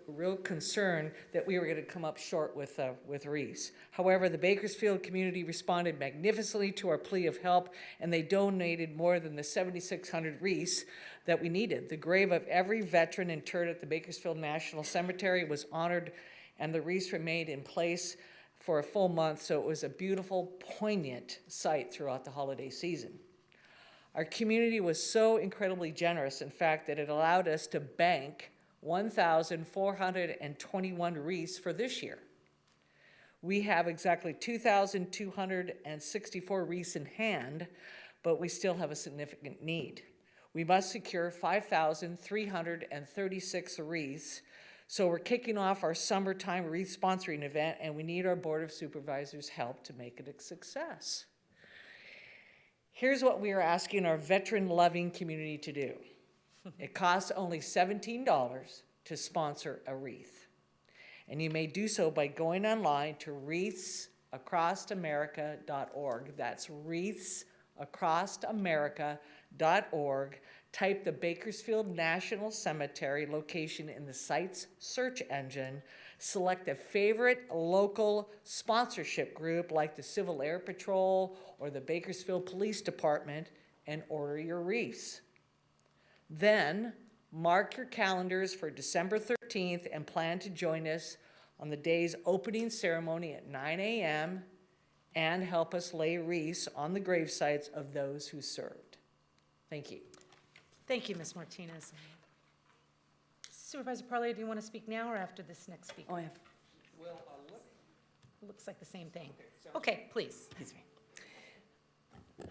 real concern that we were going to come up short with wreaths. However, the Bakersfield community responded magnificently to our plea of help, and they donated more than the 7,600 wreaths that we needed. The grave of every veteran interred at the Bakersfield National Cemetery was honored, and the wreaths remained in place for a full month, so it was a beautiful, poignant sight throughout the holiday season. Our community was so incredibly generous, in fact, that it allowed us to bank 1,421 wreaths for this year. We have exactly 2,264 wreaths in hand, but we still have a significant need. We must secure 5,336 wreaths, so we're kicking off our summertime wreath sponsoring event, and we need our Board of Supervisors' help to make it a success. Here's what we are asking our veteran-loving community to do. It costs only $17 to sponsor a wreath. And you may do so by going online to wreathsacrossamerica.org. That's wreathsacrossamerica.org. Type the Bakersfield National Cemetery location in the site's search engine. Select a favorite local sponsorship group like the Civil Air Patrol or the Bakersfield Police Department and order your wreaths. Then mark your calendars for December 13th and plan to join us on the day's opening ceremony at 9 a.m. and help us lay wreaths on the grave sites of those who served. Thank you. Thank you, Ms. Martinez. Supervisor Parley, do you want to speak now or after this next speaker? Oh, I have. Well, looks like the same thing. Okay, please.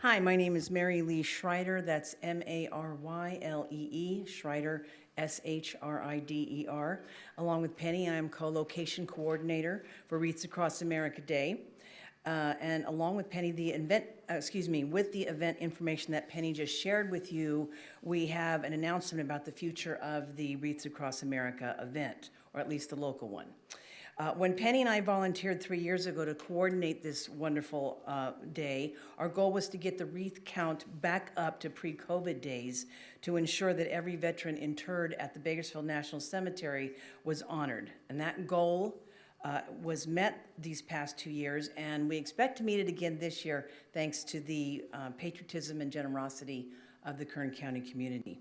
Hi, my name is Mary Lee Schreider. That's Maryllee, Schreider, Schrider. Along with Penny, I am co-location coordinator for Wreaths Across America Day. And along with Penny, with the event information that Penny just shared with you, we have an announcement about the future of the Wreaths Across America event, or at least the local one. When Penny and I volunteered 3 years ago to coordinate this wonderful day, our goal was to get the wreath count back up to pre-COVID days to ensure that every veteran interred at the Bakersfield National Cemetery was honored. And that goal was met these past 2 years, and we expect to meet it again this year thanks to the patriotism and generosity of the Kern County community.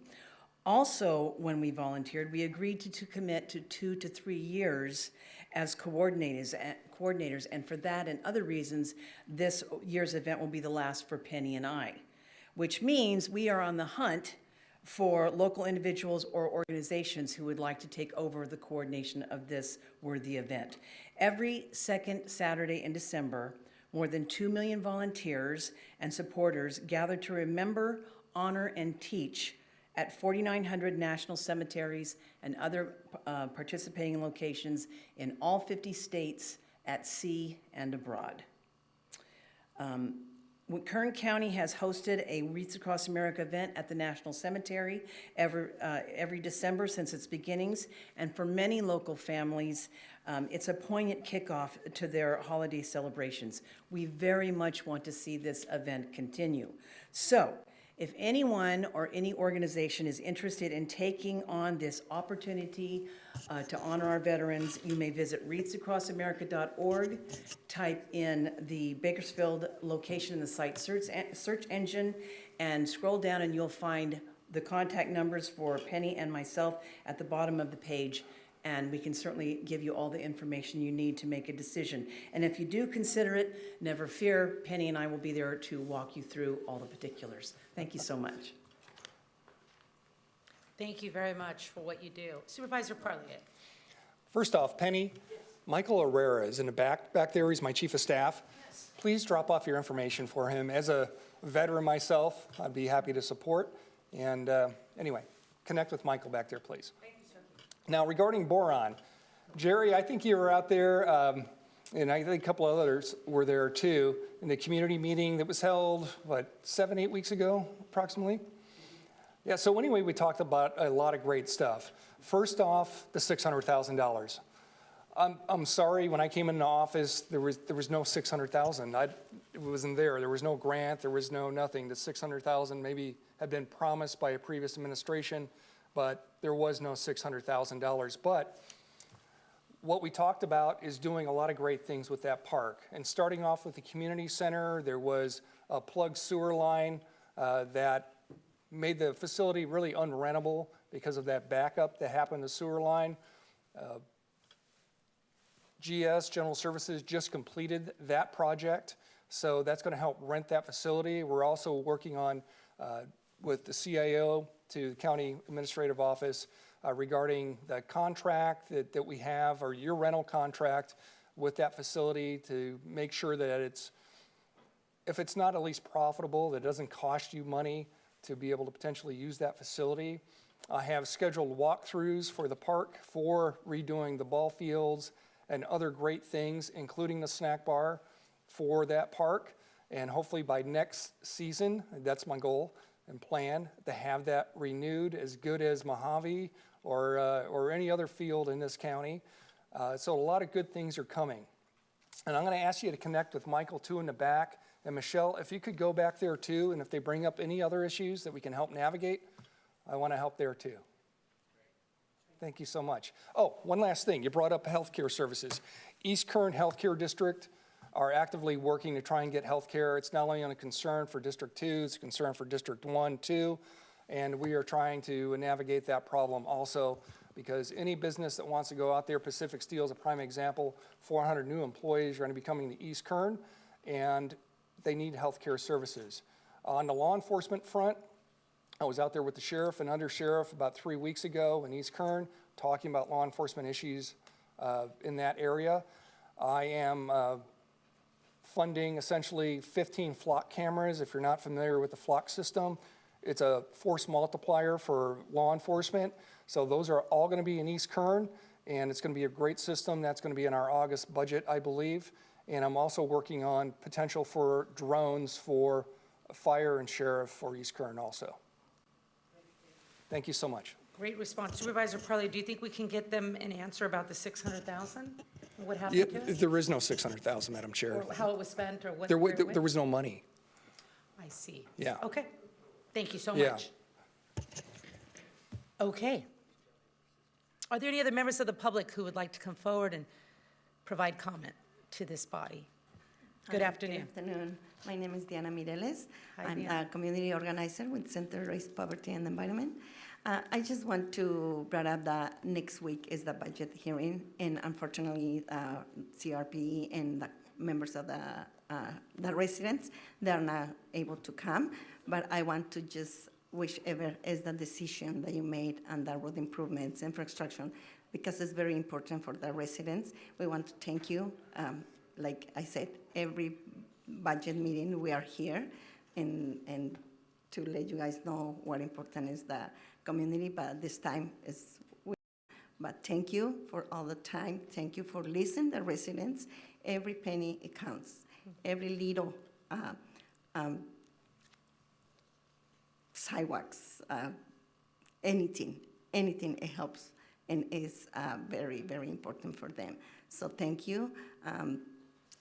Also, when we volunteered, we agreed to commit to 2 to 3 years as coordinators, and for that and other reasons, this year's event will be the last for Penny and I, which means we are on the hunt for local individuals or organizations who would like to take over the coordination of this worthy event. Every second Saturday in December, more than 2 million volunteers and supporters gather to remember, honor, and teach at 4,900 national cemeteries and other participating locations in all 50 states at sea and abroad. Kern County has hosted a Wreaths Across America event at the National Cemetery every December since its beginnings, and for many local families, it's a poignant kickoff to their holiday celebrations. We very much want to see this event continue. So, if anyone or any organization is interested in taking on this opportunity to honor our veterans, you may visit wreathsacrossamerica.org, type in the Bakersfield location in the site search engine, and scroll down and you'll find the contact numbers for Penny and myself at the bottom of the page, and we can certainly give you all the information you need to make a decision. And if you do consider it, never fear, Penny and I will be there to walk you through all the particulars. Thank you so much. Thank you very much for what you do. Supervisor Parlier. First off, Penny, Michael Herrera is in the back there. He's my chief of staff. Yes. Please drop off your information for him. As a veteran myself, I'd be happy to support. And anyway, connect with Michael back there, please. Thank you, sir. Now, regarding boron, Jerry, I think you were out there, and I think a couple of others were there too, in the community meeting that was held, 7-8 weeks ago, approximately? Yeah, so anyway, we talked about a lot of great stuff. First off, the $600,000. I'm sorry, when I came into office, there was no $600,000. It wasn't there. There was no grant. There was no nothing. The $600,000 maybe had been promised by a previous administration, but there was no $600,000. But what we talked about is doing a lot of great things with that park. And starting off with the community center, there was a plugged sewer line that made the facility really unrentable because of that backup that happened to the sewer line. GS, General Services, just completed that project, so that's going to help rent that facility. We're also working on, with the CIO to the County Administrative Office regarding the contract that we have, or your rental contract with that facility, to make sure that if it's not at least profitable, that it doesn't cost you money to be able to potentially use that facility. I have scheduled walkthroughs for the park for redoing the ball fields and other great things, including the snack bar for that park. And hopefully by next season, that's my goal and plan, to have that renewed as good as Mojave or any other field in this county. So a lot of good things are coming. And I'm going to ask you to connect with Michael too in the back. And Michelle, if you could go back there too, and if they bring up any other issues that we can help navigate, I want to help there too. Thank you so much. Oh, one last thing. You brought up healthcare services. East Kern Healthcare District are actively working to try and get healthcare. It's not only a concern for District 2, it's a concern for District 1, 2, and we are trying to navigate that problem also, because any business that wants to go out there, Pacific Steel is a prime example, 400 new employees are going to be coming to East Kern, and they need healthcare services. On the law enforcement front, I was out there with the sheriff and undersheriff about 3 weeks ago in East Kern, talking about law enforcement issues in that area. I am funding essentially 15 flock cameras. If you're not familiar with the flock system, it's a force multiplier for law enforcement. So those are all going to be in East Kern, and it's going to be a great system. That's going to be in our August budget, I believe. And I'm also working on potential for drones for fire and sheriff for East Kern also. Thank you so much. Great response. Supervisor Parley, do you think we can get them an answer about the $600,000? What happened to it? There is no $600,000, Madam Chair. Or how it was spent, or what? There where it went? was no money. I see. Yeah. Okay. Thank you so Yeah. much. Okay. Are there any other members of the public who would like to come forward and provide comment to this body? Good afternoon. Good afternoon. My name is Diana Mireles. Hi, I'm Diana. a community organizer with Center Race, Poverty, and Environment. I just want to bring up that next week is the budget hearing, and unfortunately, CRP and the members of the residents, they are not able to come. But I want to just whichever is the decision that you made on the road improvements, infrastructure, because it's very important for the residents. We want to thank you. Like I said, every budget meeting we are here and to let you guys know what important is the community, but this time is. But thank you for all the time. Thank you for listening to the residents. Every penny it counts. Every little sidewalks, anything it helps and is very, very important for them. So thank you.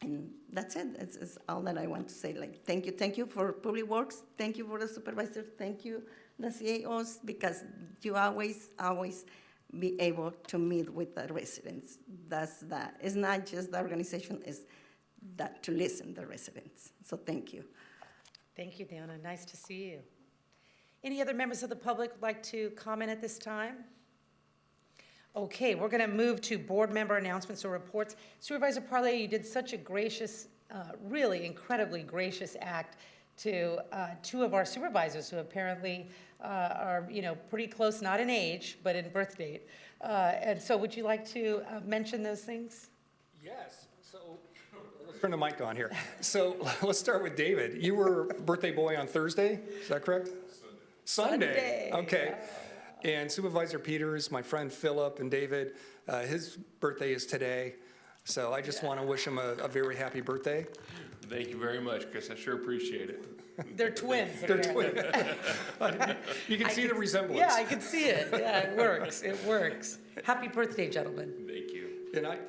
And that's it. It's all that I want to say. Like, thank you for Public Works. Thank you for the supervisors. Thank you, the CAOs, because you always be able to meet with the residents. It's not just the organization, it's that to listen to the residents. So thank you. Thank you, Deanna. Nice to see you. Any other members of the public would like to comment at this time? Okay, we're going to move to board member announcements or reports. Supervisor Parley, you did such a gracious, really incredibly gracious act to two of our supervisors who apparently are, pretty close, not in age, but in birth date. And so would you like to mention those things? Yes. So let's turn the mic on here. So let's start with David. You were birthday boy on Thursday, is that correct? Sunday. Okay. And Supervisor Peters, my friend Philip and David, his birthday is today. So I just want to wish him a very happy birthday. Thank you very much, Chris. I sure appreciate it. They're twins. They're twins. You can see the resemblance. Yeah, I can see it. Yeah, it works. It works. Happy birthday, gentlemen. Thank you. And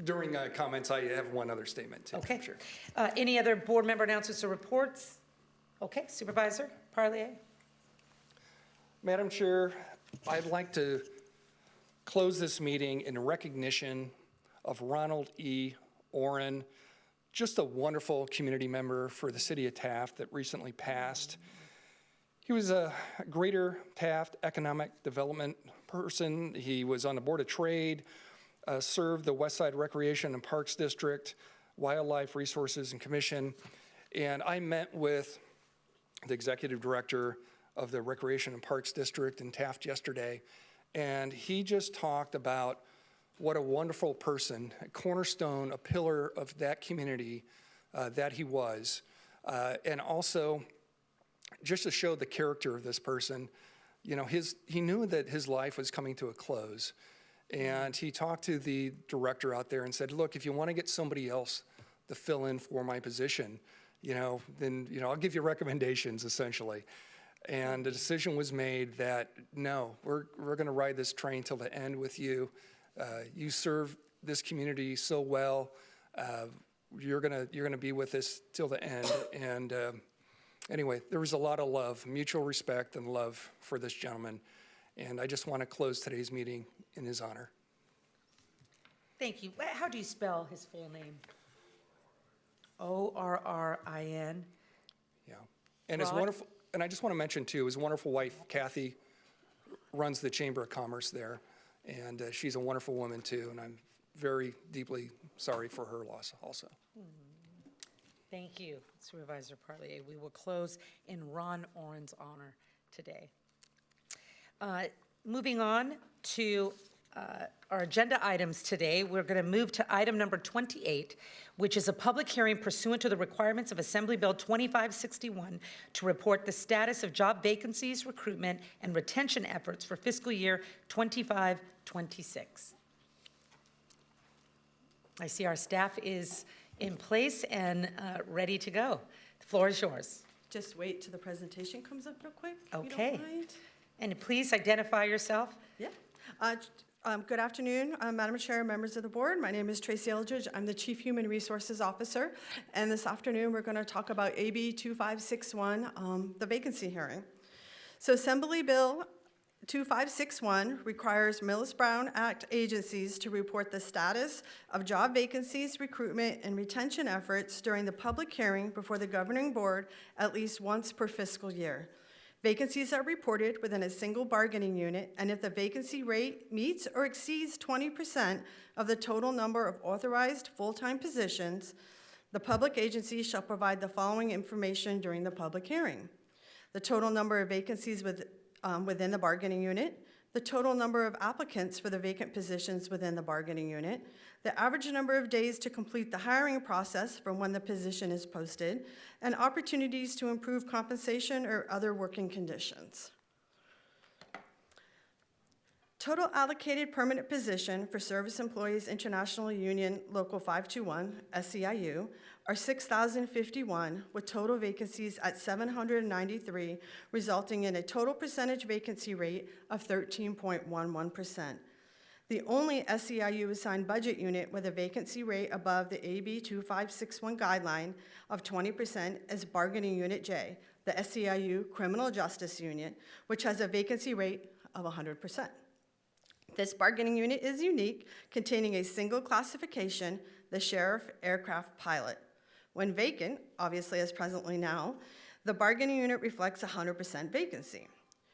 during comments, I have one other statement too. Okay. Sure. Any other board member announcements or reports? Okay, Supervisor Parlier. Madam Chair, I'd like to close this meeting in recognition of Ronald E. Oren, just a wonderful community member for the city of Taft that recently passed. He was a Greater Taft economic development person. He was on the Board of Trade, served the Westside Recreation and Parks District, Wildlife Resources and Commission, and I met with the executive director of the Recreation and Parks District in Taft yesterday, and he just talked about what a wonderful person, a cornerstone, a pillar of that community that he was, and also just to show the character of this person. He knew that his life was coming to a close, and he talked to the director out there and said, look, if you want to get somebody else to fill in for my position, then I'll give you recommendations, essentially. And the decision was made that, no, we're going to ride this train till the end with you. You serve this community so well. You're gonna be with us till the end. And anyway, there was a lot of love, mutual respect and love for this gentleman. And I just want to close today's meeting in his honor. Thank you. How do you spell his full name? Orrin. Yeah. And his wonderful. And I just want to mention, too, his wonderful wife, Kathy, runs the Chamber of Commerce there, and she's a wonderful woman, too, and I'm very deeply sorry for her loss also. Thank you, Supervisor Parlier. We will close in Ron Oren's honor today. Moving on to our agenda items today, we're going to move to item number 28, which is a public hearing pursuant to the requirements of Assembly Bill 2561 to report the status of job vacancies, recruitment, and retention efforts for fiscal year 25-26. I see our staff is in place and ready to go. The floor is yours. Just wait till the presentation comes up real quick, if Okay. you don't mind. And please identify yourself. Yeah. Good afternoon, Madam Chair, members of the board. My name is Tracy Eldridge. I'm the Chief Human Resources Officer. And this afternoon, we're going to talk about AB 2561, the vacancy hearing. So Assembly Bill 2561 requires Millis-Brown Act agencies to report the status of job vacancies, recruitment, and retention efforts during the public hearing before the governing board at least once per fiscal year. Vacancies are reported within a single bargaining unit, and if the vacancy rate meets or exceeds 20% of the total number of authorized full-time positions, the public agency shall provide the following information during the public hearing: the total number of vacancies within the bargaining unit, the total number of applicants for the vacant positions within the bargaining unit, the average number of days to complete the hiring process from when the position is posted, and opportunities to improve compensation or other working conditions. Total allocated permanent position for Service Employees International Union Local 521, SEIU, are 6,051, with total vacancies at 793, resulting in a total percentage vacancy rate of 13.11%. The only SEIU assigned budget unit with a vacancy rate above the AB 2561 guideline of 20% is Bargaining Unit J, the SEIU Criminal Justice Unit, which has a vacancy rate of 100%. This bargaining unit is unique, containing a single classification, the Sheriff Aircraft Pilot. When vacant, obviously as presently now, the bargaining unit reflects 100% vacancy.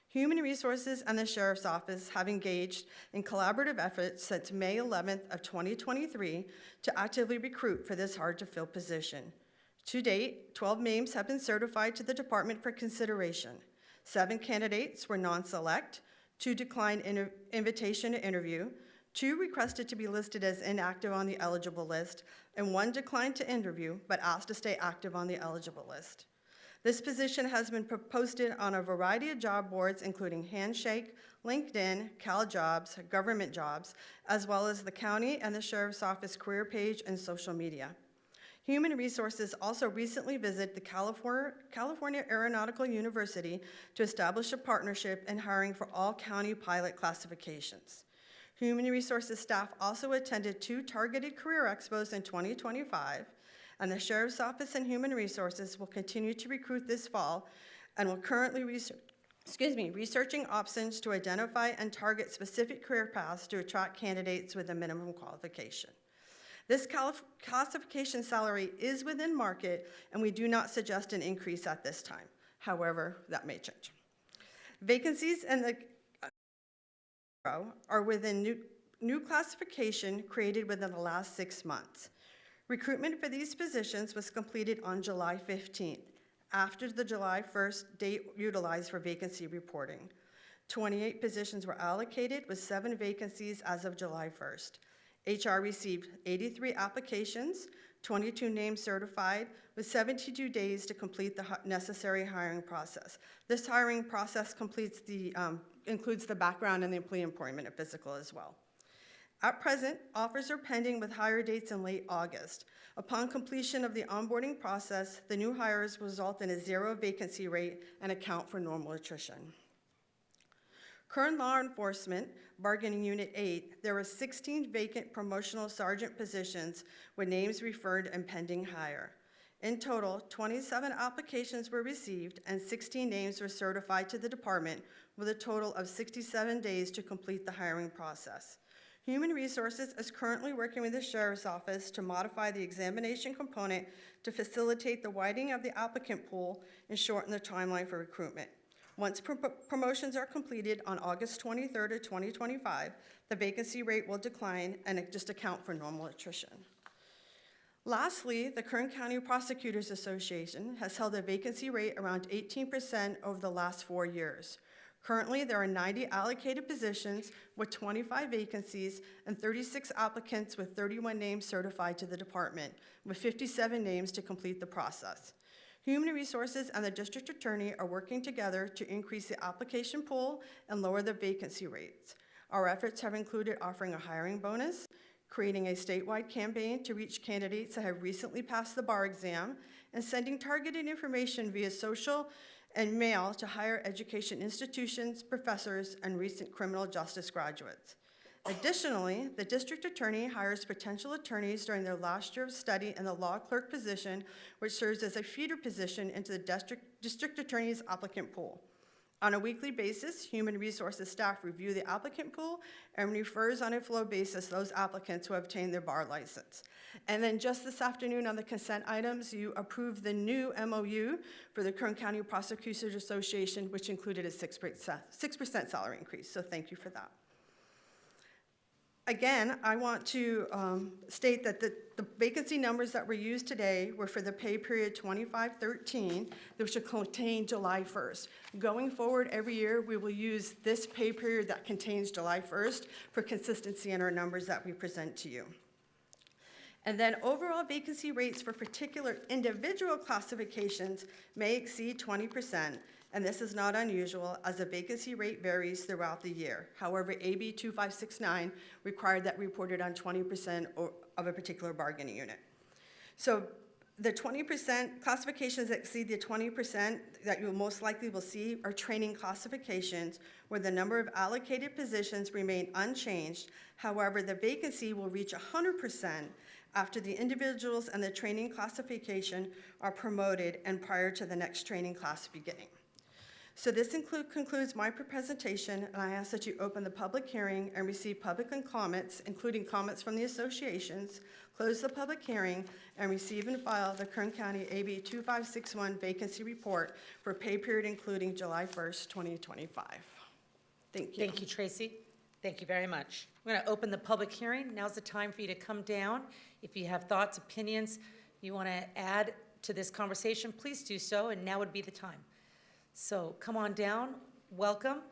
Human Resources and the Sheriff's Office have engaged in collaborative efforts since May 11th of 2023 to actively recruit for this hard-to-fill position. To date, 12 names have been certified to the department for consideration. 7 candidates were non-select, 2 declined invitation to interview, 2 requested to be listed as inactive on the eligible list, and 1 declined to interview but asked to stay active on the eligible list. This position has been posted on a variety of job boards, including Handshake, LinkedIn, CalJobs, Government Jobs, as well as the county and the Sheriff's Office career page and social media. Human Resources also recently visited the California Aeronautical University to establish a partnership in hiring for all county pilot classifications. Human Resources staff also attended 2 targeted career expos in 2025, and the Sheriff's Office and Human Resources will continue to recruit this fall and will currently researching options to identify and target specific career paths to attract candidates with a minimum qualification. This classification salary is within market, and we do not suggest an increase at this time. However, that may change. Vacancies in the are within new classification created within the last 6 months. Recruitment for these positions was completed on July 15th, after the July 1st date utilized for vacancy reporting. 28 positions were allocated, with 7 vacancies as of July 1st. HR received 83 applications, 22 names certified, with 72 days to complete the necessary hiring process. This hiring process includes the background and the employee employment and physical as well. At present, offers are pending with hire dates in late August. Upon completion of the onboarding process, the new hires result in a 0 vacancy rate and account for normal attrition. Kern Law Enforcement, Bargaining Unit 8, there were 16 vacant promotional sergeant positions with names referred and pending hire. In total, 27 applications were received and 16 names were certified to the department, with a total of 67 days to complete the hiring process. Human Resources is currently working with the Sheriff's Office to modify the examination component to facilitate the widening of the applicant pool and shorten the timeline for recruitment. Once promotions are completed on August 23rd of 2025, the vacancy rate will decline and just account for normal attrition. Lastly, the Kern County Prosecutors Association has held a vacancy rate around 18% over the last 4 years. Currently, there are 90 allocated positions with 25 vacancies and 36 applicants with 31 names certified to the department, with 57 names to complete the process. Human Resources and the District Attorney are working together to increase the application pool and lower the vacancy rates. Our efforts have included offering a hiring bonus, creating a statewide campaign to reach candidates that have recently passed the bar exam, and sending targeted information via social and mail to higher education institutions, professors, and recent criminal justice graduates. Additionally, the district attorney hires potential attorneys during their last year of study in the law clerk position, which serves as a feeder position into the district attorney's applicant pool. On a weekly basis, Human Resources staff review the applicant pool and refers on a flow basis those applicants who have obtained their bar license. And then just this afternoon on the consent items, you approved the new MOU for the Kern County Prosecutors Association, which included a 6% salary increase, so thank you for that. Again, I want to state that the vacancy numbers that were used today were for the pay period 25-13, which should contain July 1st. Going forward, every year, we will use this pay period that contains July 1st for consistency in our numbers that we present to you. And then overall vacancy rates for particular individual classifications may exceed 20%, and this is not unusual as the vacancy rate varies throughout the year. However, AB 2569 required that reported on 20% of a particular bargaining unit. So the 20% classifications that exceed the 20% that you most likely will see are training classifications where the number of allocated positions remain unchanged. However, the vacancy will reach 100% after the individuals and the training classification are promoted and prior to the next training class beginning. So this concludes my presentation, and I ask that you open the public hearing and receive public comments, including comments from the associations, close the public hearing, and receive and file the Kern County AB 2561 vacancy report for pay period including July 1st, 2025. Thank you. Thank you, Tracy. Thank you very much. We're going to open the public hearing. Now's the time for you to come down. If you have thoughts, opinions, you want to add to this conversation, please do so, and now would be the time. So come on down, welcome,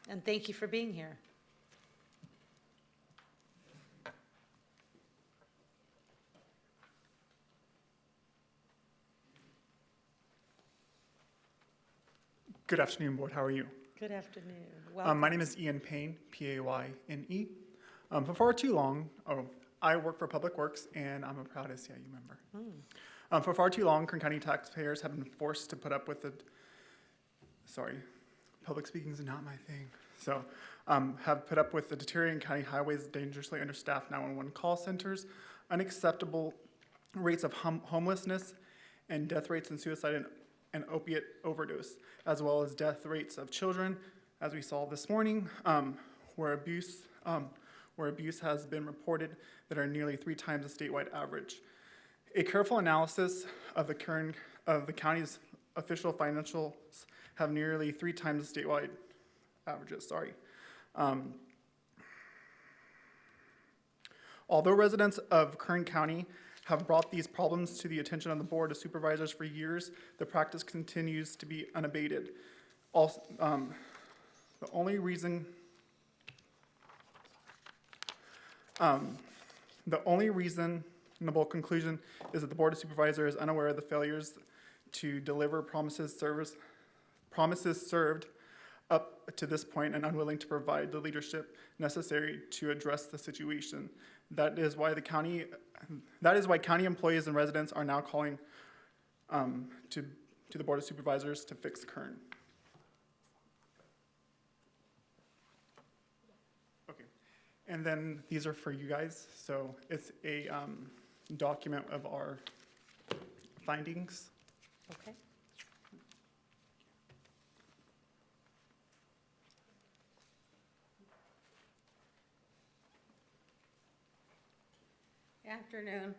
and thank you for being here. Good afternoon, Board. How are you? Good afternoon. Welcome. My name is Ian Payne, P-A-Y-N-E. For far too long, I work for Public Works, and I'm a proud SEIU member. For far too long, Kern County taxpayers have been forced to put up with the public speaking is not my thing. So, have put up with the deteriorating county highways, dangerously understaffed 911 call centers, unacceptable rates of homelessness, and death rates in suicide and opiate overdose, as well as death rates of children, as we saw this morning, where abuse has been reported that are nearly 3 times the statewide average. A careful analysis of the county's official financials have nearly 3 times the statewide averages, Although residents of Kern County have brought these problems to the attention of the Board of Supervisors for years, the practice continues to be unabated. Also, the only reasonable conclusion is that the Board of Supervisors is unaware of the failures to deliver promises served up to this point and unwilling to provide the leadership necessary to address the situation. That is why county employees and residents are now calling to the Board of Supervisors to fix Kern. Okay, and then these are for you guys. So it's a document of our findings. Okay. Good afternoon.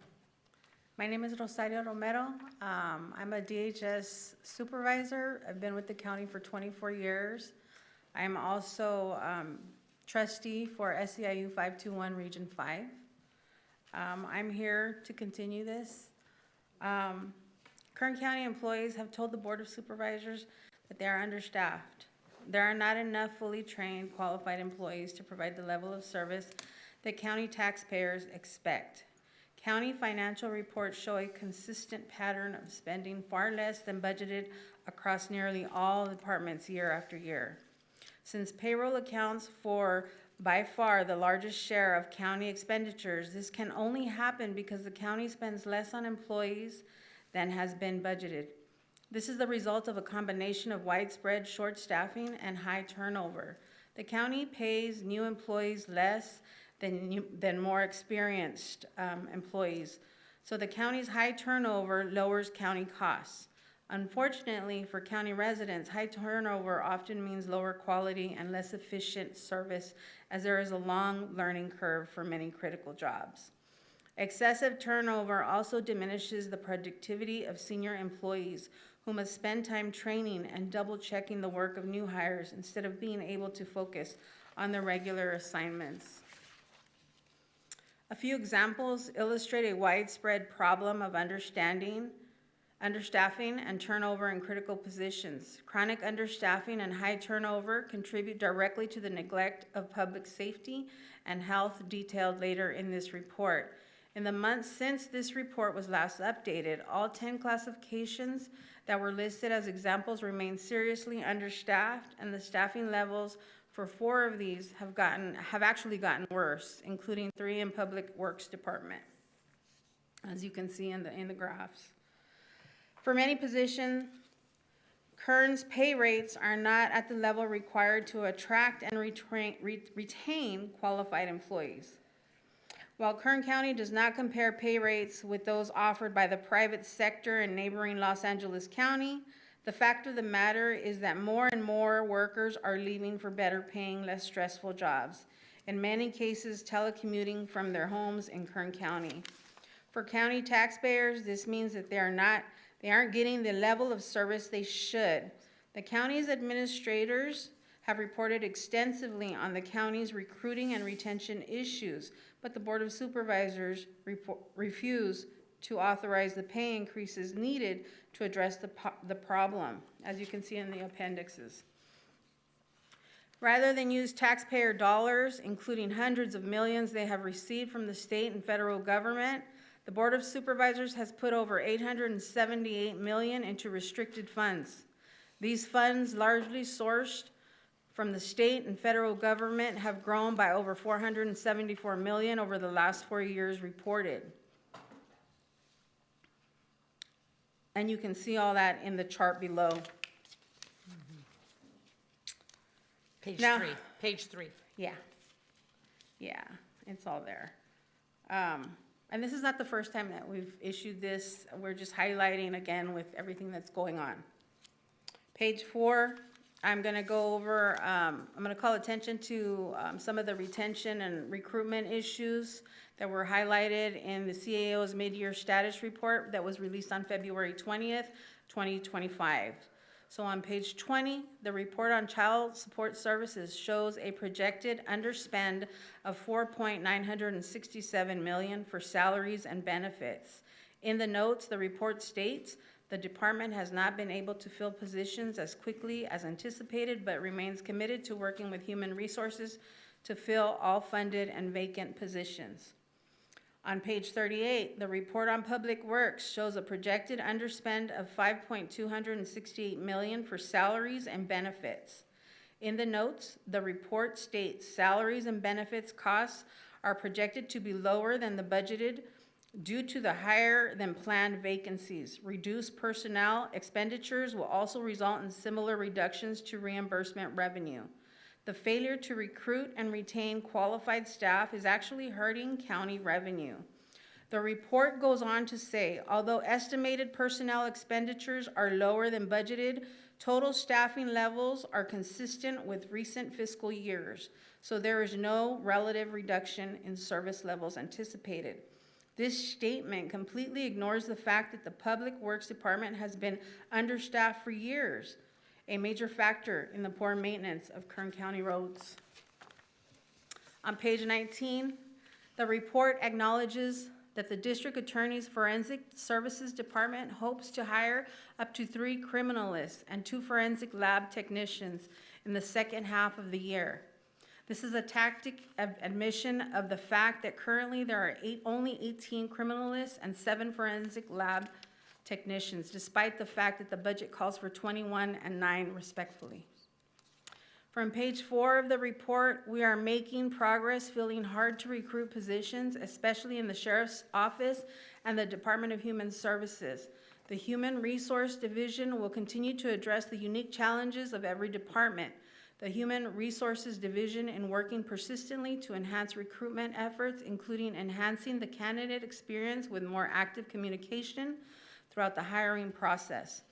My name is Rosario Romero. I'm a DHS supervisor. I've been with the county for 24 years. I'm also trustee for SEIU 521 Region 5. I'm here to continue this. Kern County employees have told the Board of Supervisors that they are understaffed. There are not enough fully trained, qualified employees to provide the level of service that county taxpayers expect. County financial reports show a consistent pattern of spending far less than budgeted across nearly all departments year after year. Since payroll accounts for by far the largest share of county expenditures, this can only happen because the county spends less on employees than has been budgeted. This is the result of a combination of widespread short staffing and high turnover. The county pays new employees less than more experienced employees. So the county's high turnover lowers county costs. Unfortunately for county residents, high turnover often means lower quality and less efficient service, as there is a long learning curve for many critical jobs. Excessive turnover also diminishes the productivity of senior employees who must spend time training and double-checking the work of new hires instead of being able to focus on their regular assignments. A few examples illustrate a widespread problem of understaffing, and turnover in critical positions. Chronic understaffing and high turnover contribute directly to the neglect of public safety and health detailed later in this report. In the months since this report was last updated, all 10 classifications that were listed as examples remain seriously understaffed, and the staffing levels for 4 of these have actually gotten worse, including 3 in Public Works Department, as you can see in the graphs. For many positions, Kern's pay rates are not at the level required to attract and retain qualified employees. While Kern County does not compare pay rates with those offered by the private sector in neighboring Los Angeles County, the fact of the matter is that more and more workers are leaving for better paying, less stressful jobs, in many cases telecommuting from their homes in Kern County. For county taxpayers, this means that they aren't getting the level of service they should. The county's administrators have reported extensively on the county's recruiting and retention issues, but the Board of Supervisors refuse to authorize the pay increases needed to address the problem, as you can see in the appendixes. Rather than use taxpayer dollars, including hundreds of millions they have received from the state and federal government, the Board of Supervisors has put over $878 million into restricted funds. These funds, largely sourced from the state and federal government, have grown by over $474 million over the last 4 years reported. And you can see all that in the chart below. Page Now- 3, page 3. Yeah, it's all there. And this is not the first time that we've issued this. We're just highlighting again with everything that's going on. Page 4, I'm gonna go over, I'm gonna call attention to some of the retention and recruitment issues that were highlighted in the CAO's mid-year status report that was released on February 20th, 2025. So on page 20, the report on child support services shows a projected underspend of $4.967 million for salaries and benefits. In the notes, the report states the department has not been able to fill positions as quickly as anticipated, but remains committed to working with human resources to fill all funded and vacant positions. On page 38, the report on Public Works shows a projected underspend of $5.268 million for salaries and benefits. In the notes, the report states salaries and benefits costs are projected to be lower than the budgeted due to the higher than planned vacancies. Reduced personnel expenditures will also result in similar reductions to reimbursement revenue. The failure to recruit and retain qualified staff is actually hurting county revenue. The report goes on to say, although estimated personnel expenditures are lower than budgeted, total staffing levels are consistent with recent fiscal years, so there is no relative reduction in service levels anticipated. This statement completely ignores the fact that the Public Works Department has been understaffed for years, a major factor in the poor maintenance of Kern County roads. On page 19, the report acknowledges that the District Attorney's Forensic Services Department hopes to hire up to 3 criminalists and 2 forensic lab technicians in the second half of the year. This is a tactic of admission of the fact that currently there are only 18 criminalists and 7 forensic lab technicians, despite the fact that the budget calls for 21 and 9 respectively. From page 4 of the report, we are making progress filling hard to recruit positions, especially in the Sheriff's Office and the Department of Human Services. The Human Resource Division will continue to address the unique challenges of every department. The Human Resources Division in working persistently to enhance recruitment efforts, including enhancing the candidate experience with more active communication throughout the hiring process,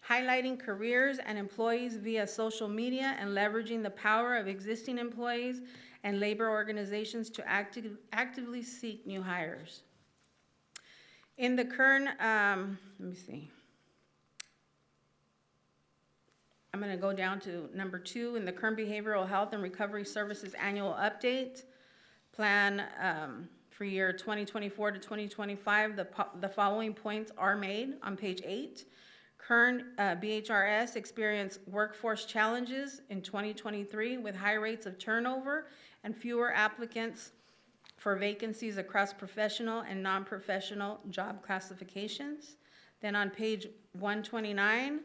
highlighting careers and employees via social media, and leveraging the power of existing employees and labor organizations to actively seek new hires. In the Kern, let me see. I'm going to go down to number 2 in the Kern Behavioral Health and Recovery Services Annual Update Plan for year 2024 to 2025, the following points are made on page 8. Kern BHRS experienced workforce challenges in 2023 with high rates of turnover and fewer applicants for vacancies across professional and non-professional job classifications. Then on page 129,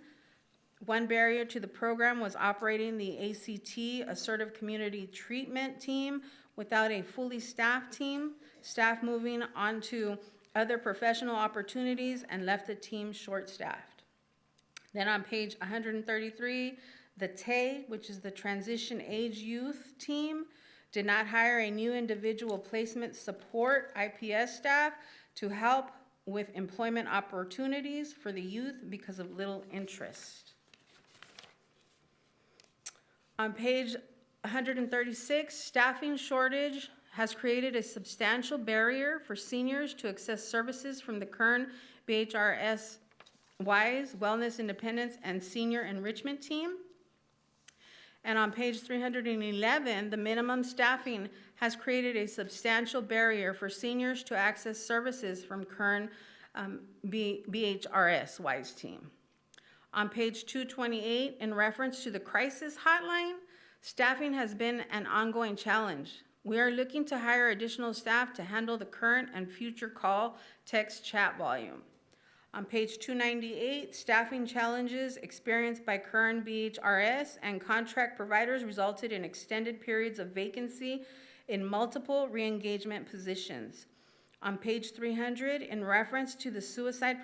one barrier to the program was operating the ACT, Assertive Community Treatment Team, without a fully staffed team, staff moving on to other professional opportunities and left the team short-staffed. Then on page 133, the TAY, which is the Transition Age Youth Team, did not hire a new individual placement support IPS staff to help with employment opportunities for the youth because of little interest. On page 136, staffing shortage has created a substantial barrier for seniors to access services from the Kern BHRS WISE, Wellness Independence, and Senior Enrichment Team. And on page 311, the minimum staffing has created a substantial barrier for seniors to access services from Kern BHRS WISE team. On page 228, in reference to the crisis hotline, staffing has been an ongoing challenge. We are looking to hire additional staff to handle the current and future call, text, chat volume. On page 298, staffing challenges experienced by Kern BHRS and contract providers resulted in extended periods of vacancy in multiple re-engagement positions. On page 300, in reference to the suicide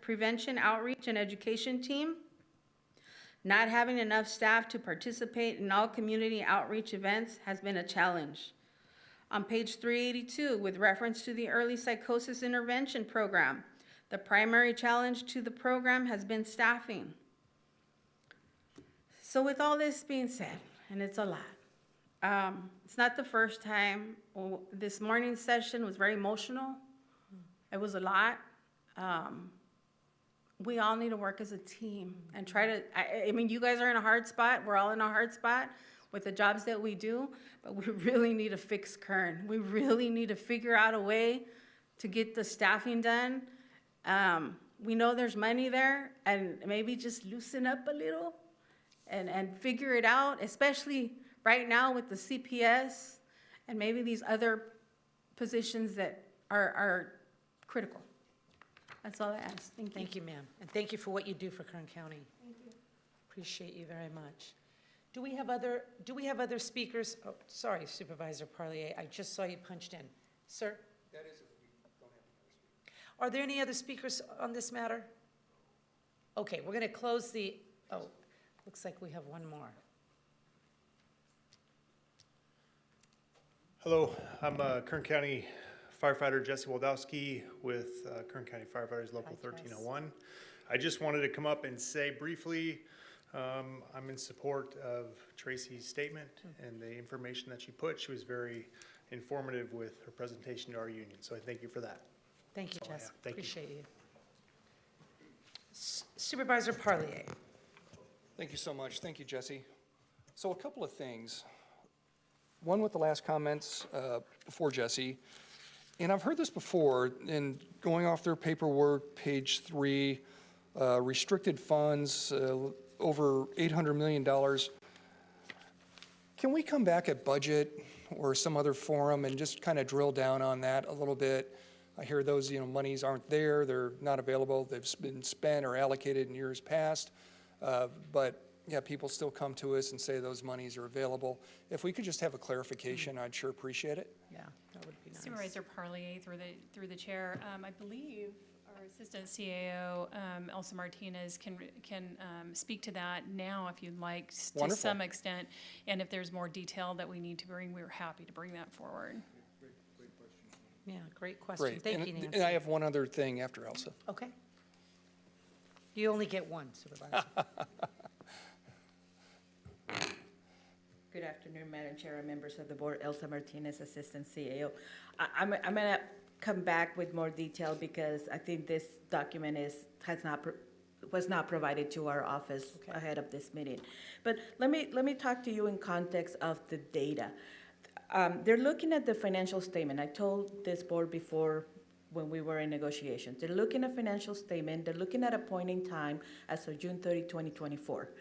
prevention outreach and education team, not having enough staff to participate in all community outreach events has been a challenge. On page 382, with reference to the early psychosis intervention program, the primary challenge to the program has been staffing. So with all this being said, and it's a lot, it's not the first time. This morning's session was very emotional. It was a lot. We all need to work as a team and try to, I mean, you guys are in a hard spot. We're all in a hard spot with the jobs that we do, but we really need to fix Kern. We really need to figure out a way to get the staffing done. We know there's money there, and maybe just loosen up a little and figure it out, especially right now with the CPS and maybe these other positions that are critical. That's all I ask. Thank you. Thank you, ma'am. And thank you for what you do for Kern County. Thank you. Appreciate you very much. Do we have other speakers? Oh, sorry, Supervisor Parlier, I just saw you punched in. Sir? That is if we don't have another speaker. Are there any other speakers on this matter? Okay, we're going to close the, oh, looks like we have one more. Hello, I'm Kern County firefighter Jesse Waldowski with Kern County Firefighters Local 1301. I just wanted to come up and say briefly, I'm in support of Tracy's statement and the information that she put. She was very informative with her presentation to our union, so I thank you for that. Thank you, That's all I Jess. have. Thank you. Appreciate you. Supervisor Parlier. Thank you so much. Thank you, Jesse. So a couple of things. One with the last comments before Jesse, and I've heard this before, and going off their paperwork, page 3, restricted funds, over $800 million. Can we come back at budget or some other forum and just kind of drill down on that a little bit? I hear those, monies aren't there, they're not available, they've been spent or allocated in years past, but yeah, people still come to us and say those monies are available. If we could just have a clarification, I'd sure appreciate it. Yeah, that would be nice. Supervisor Parlier, through the chair, I believe our assistant CAO, Elsa Martinez, can speak to that now if you'd like, to Wonderful. some extent. And if there's more detail that we need to bring, we're happy to bring that forward. Yeah, great question. Great. Thank And- you, Nancy. And I have one other thing after Elsa. Okay. You only get one, Supervisor. Good afternoon, Madam Chair and members of the board. Elsa Martinez, Assistant CAO. I'm going to come back with more detail because I think this document was not provided to our office ahead of this meeting. But let me talk to you in context of the data. They're looking at the financial statement. I told this board before when we were in negotiations. They're looking at financial statement. They're looking at a point in time as of June 30, 2024.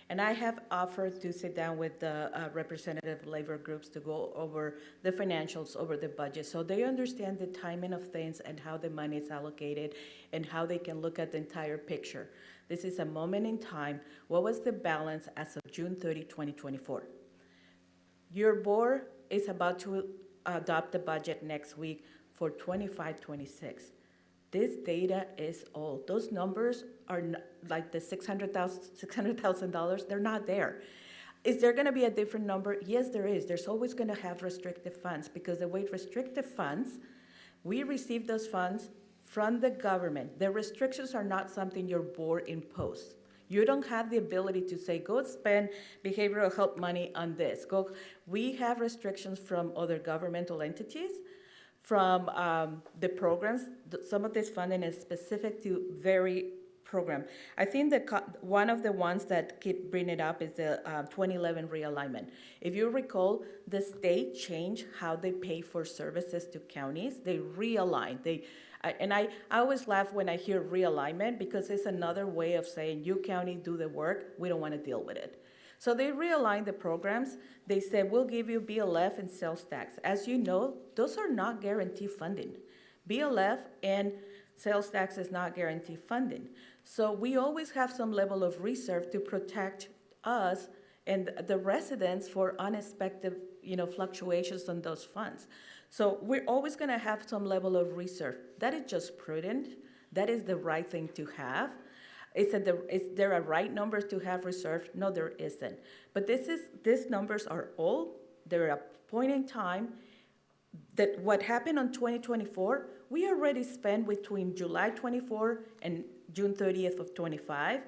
And I have offered to sit down with the representative labor groups to go over the financials, over the budget, so they understand the timing of things and how the money is allocated and how they can look at the entire picture. This is a moment in time. What was the balance as of June 30, 2024? Your board is about to adopt the budget next week for 25-26. This data is old. Those numbers are like the $600,000, they're not there. Is there gonna be a different number? Yes, there is. There's always gonna have restricted funds, because the way restricted funds, we receive those funds from the government. The restrictions are not something your board imposed. You don't have the ability to say, go spend behavioral health money on this. We have restrictions from other governmental entities, from the programs. Some of this funding is specific to very program. I think that one of the ones that keep bringing it up is the 2011 realignment. If you recall, the state changed how they pay for services to counties. They realigned. And I always laugh when I hear realignment, because it's another way of saying, you county, do the work, we don't want to deal with it. So they realigned the programs. They said, we'll give you BLF and sales tax. As you know, those are not guaranteed funding. BLF and sales tax is not guaranteed funding. So we always have some level of reserve to protect us and the residents for unexpected, fluctuations on those funds. So we're always going to have some level of reserve. That is just prudent. That is the right thing to have. Is there a right number to have reserved? No, there isn't. But these numbers are old. They're a point in time that what happened on 2024, we already spent between July 24 and June 30th of 25.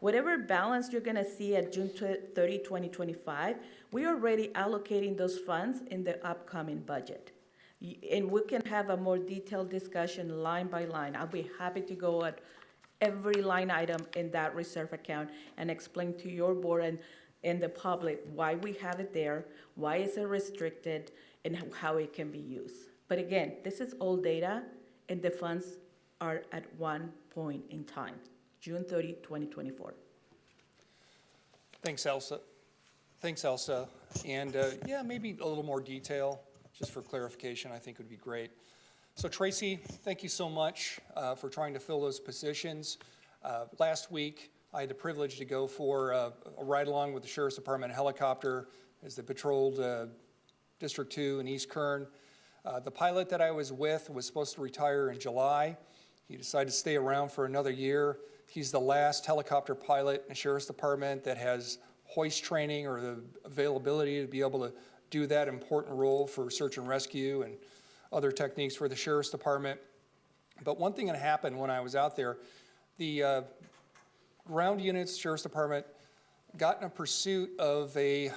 Whatever balance you're going to see at June 30, 2025, we're already allocating those funds in the upcoming budget. And we can have a more detailed discussion line by line. I'll be happy to go at every line item in that reserve account and explain to your board and the public why we have it there, why is it restricted, and how it can be used. But again, this is old data, and the funds are at one point in time, June 30, 2024. Thanks, Elsa. And yeah, maybe a little more detail, just for clarification, I think would be great. So Tracy, thank you so much for trying to fill those positions. Last week, I had the privilege to go for a ride-along with the Sheriff's Department helicopter as they patrolled District 2 in East Kern. The pilot that I was with was supposed to retire in July. He decided to stay around for another year. He's the last helicopter pilot in the Sheriff's Department that has hoist training or the availability to be able to do that important role for search and rescue and other techniques for the Sheriff's Department. But one thing that happened when I was out there, the ground units, Sheriff's Department, got in a pursuit of a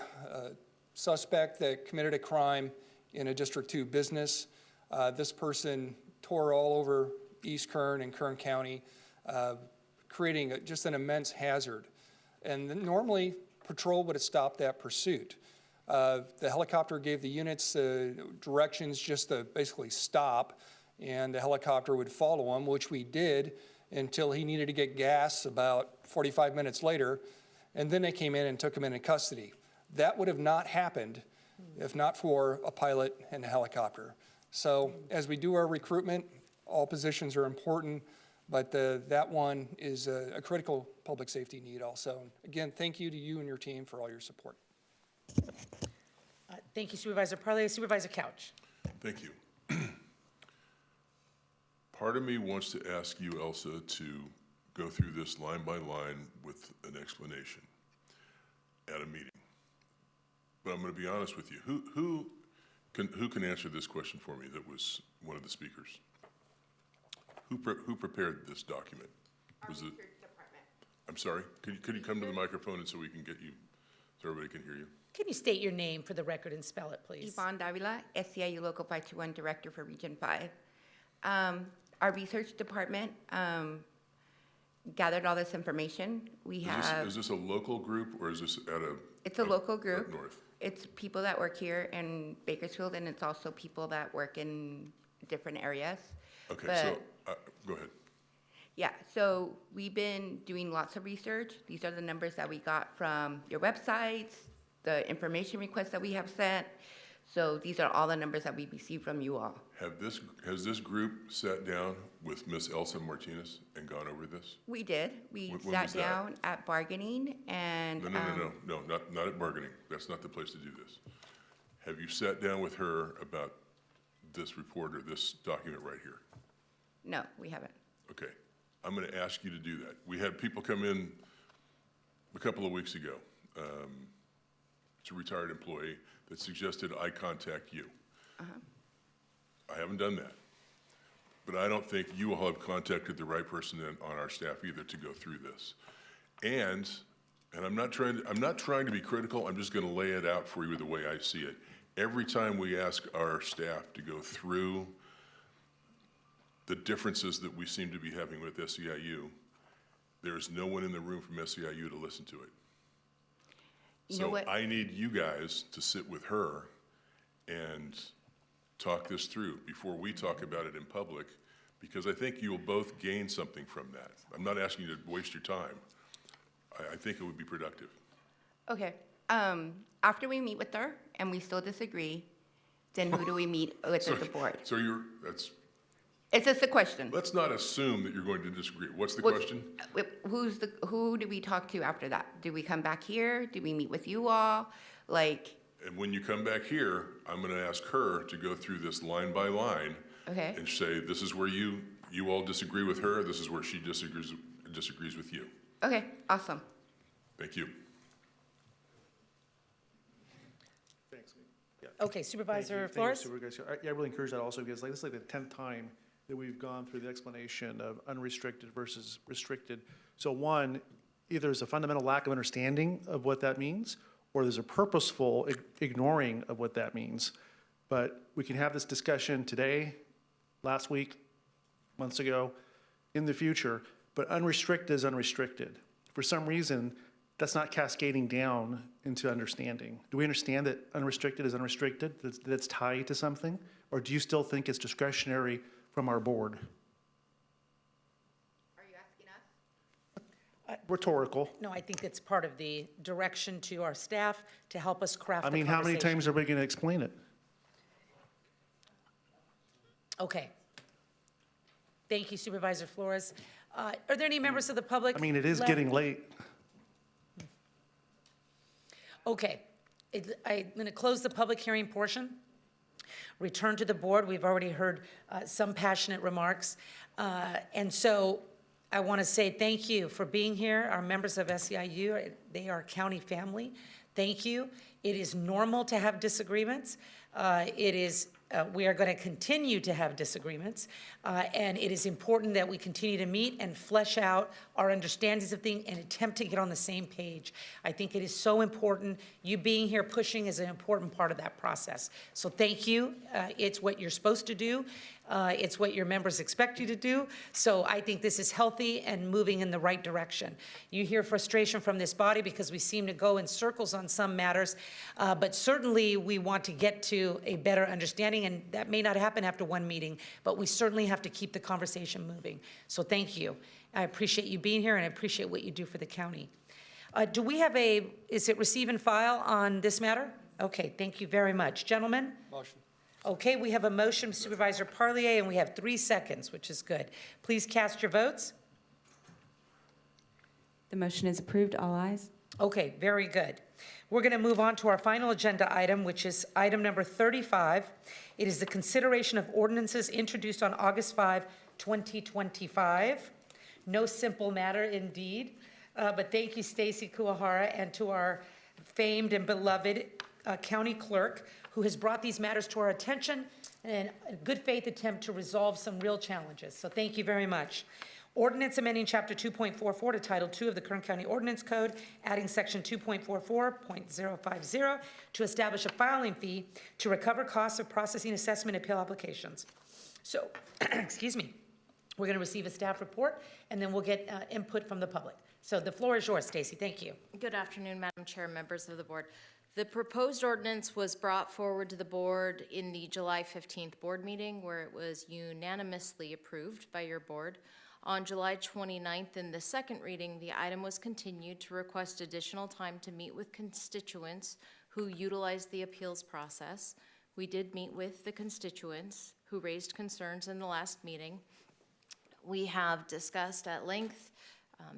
suspect that committed a crime in a District 2 business. This person tore all over East Kern and Kern County, creating just an immense hazard. And normally, patrol would have stopped that pursuit. The helicopter gave the units directions just to basically stop, and the helicopter would follow him, which we did until he needed to get gas about 45 minutes later, and then they came in and took him into custody. That would have not happened if not for a pilot and a helicopter. So as we do our recruitment, all positions are important, but that one is a critical public safety need also. Again, thank you to you and your team for all your support. Thank you, Supervisor Parley. Supervisor Couch. Thank you. Part of me wants to ask you, Elsa, to go through this line by line with an explanation at a meeting. But I'm going to be honest with you. Who can answer this question for me that was one of the speakers? Who prepared this document? Was it? I'm sorry? Could you come to the microphone and so we can get you, so everybody can hear you? Can you state your name for the record and spell it, please? Yvonne Davila, SCIU Local 521 Director for Region 5. Our research department gathered all this information. We have. Is this a local group or is this at a? It's a local group. Up north. It's people that work here in Bakersfield, and it's also people that work in different areas. Okay, But- so, go ahead. Yeah, so we've been doing lots of research. These are the numbers that we got from your websites, the information requests that we have sent. So these are all the numbers that we received from you all. Has this group sat down with Ms. Elsa Martinez and gone over this? We did. We When sat was that? down at bargaining and. No, not at bargaining. That's not the place to do this. Have you sat down with her about this report or this document right here? No, we haven't. Okay, I'm going to ask you to do that. We had people come in a couple of weeks ago. It's a retired employee that suggested I contact you. I haven't done that. But I don't think you all have contacted the right person on our staff either to go through this. And I'm not trying to be critical, I'm just going to lay it out for you the way I see it. Every time we ask our staff to go through the differences that we seem to be having with SEIU, there's no one in the room from SEIU to listen to it. You know So what? I need you guys to sit with her and talk this through before we talk about it in public, because I think you'll both gain something from that. I'm not asking you to waste your time. I think it would be productive. Okay. After we meet with her and we still disagree, then who do we meet with at the board? So It's just a question. let's not assume that you're going to disagree. What's the Well, question? Who do we talk to after that? Do we come back here? Do we meet with you all? And when you come back here, I'm going to ask her to go through this line by line. Okay. And say, this is where you all disagree with her, this is where she disagrees with you. Okay, awesome. Thank you. Thanks. Yeah. Okay, Supervisor Thank you, Flores? Supervisor. I really encourage that also because this is like the 10th time that we've gone through the explanation of unrestricted versus restricted. So one, either there's a fundamental lack of understanding of what that means, or there's a purposeful ignoring of what that means. But we can have this discussion today, last week, months ago, in the future, but unrestricted is unrestricted. For some reason, that's not cascading down into understanding. Do we understand that unrestricted is unrestricted, that it's tied to something? Or do you still think it's discretionary from our board? Are you asking us? Rhetorical. No, I think it's part of the direction to our staff to help us craft I the mean, how many conversation. times are we going to explain it? Okay. Thank you, Supervisor Flores. Are there any members of the public? I mean, it is left? getting late. Okay. I'm going to close the public hearing portion. Return to the board. We've already heard some passionate remarks. And so I want to say thank you for being here. Our members of SEIU, they are county family. Thank you. It is normal to have disagreements. We are going to continue to have disagreements, and it is important that we continue to meet and flesh out our understandings of things and attempt to get on the same page. I think it is so important. You being here pushing is an important part of that process. So thank you. It's what you're supposed to do. It's what your members expect you to do. So I think this is healthy and moving in the right direction. You hear frustration from this body because we seem to go in circles on some matters, but certainly we want to get to a better understanding, and that may not happen after one meeting, but we certainly have to keep the conversation moving. So thank you. I appreciate you being here, and I appreciate what you do for the county. Do we have is it receive and file on this matter? Okay, thank you very much. Gentlemen? Motion. Okay, we have a motion, Supervisor Parlier, and we have 3 seconds, which is good. Please cast your votes. The motion is approved, all ayes. Okay, very good. We're going to move on to our final agenda item, which is item number 35. It is the consideration of ordinances introduced on August 5, 2025. No simple matter indeed, but thank you, Stacy Kuwahara, and to our famed and beloved county clerk, who has brought these matters to our attention in a good faith attempt to resolve some real challenges. So thank you very much. Ordinance amending Chapter 2.44 to Title 2 of the Kern County Ordinance Code, adding Section 2.44.050 to establish a filing fee to recover costs of processing assessment appeal applications. So, excuse me, we're going to receive a staff report, and then we'll get input from the public. So the floor is yours, Stacy. Thank you. Good afternoon, Madam Chair, members of the board. The proposed ordinance was brought forward to the board in the July 15th board meeting, where it was unanimously approved by your board. On July 29th, in the second reading, the item was continued to request additional time to meet with constituents who utilized the appeals process. We did meet with the constituents who raised concerns in the last meeting. We have discussed at length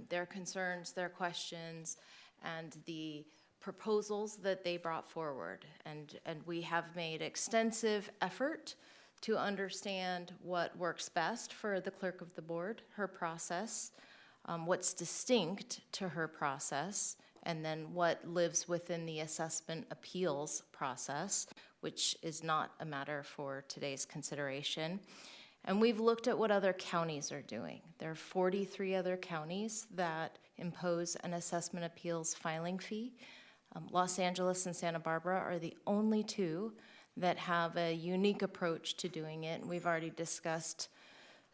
their concerns, their questions, and the proposals that they brought forward. And we have made extensive effort to understand what works best for the clerk of the board, her process, what's distinct to her process, and then what lives within the assessment appeals process, which is not a matter for today's consideration. And we've looked at what other counties are doing. There are 43 other counties that impose an assessment appeals filing fee. Los Angeles and Santa Barbara are the only two that have a unique approach to doing it. And we've already discussed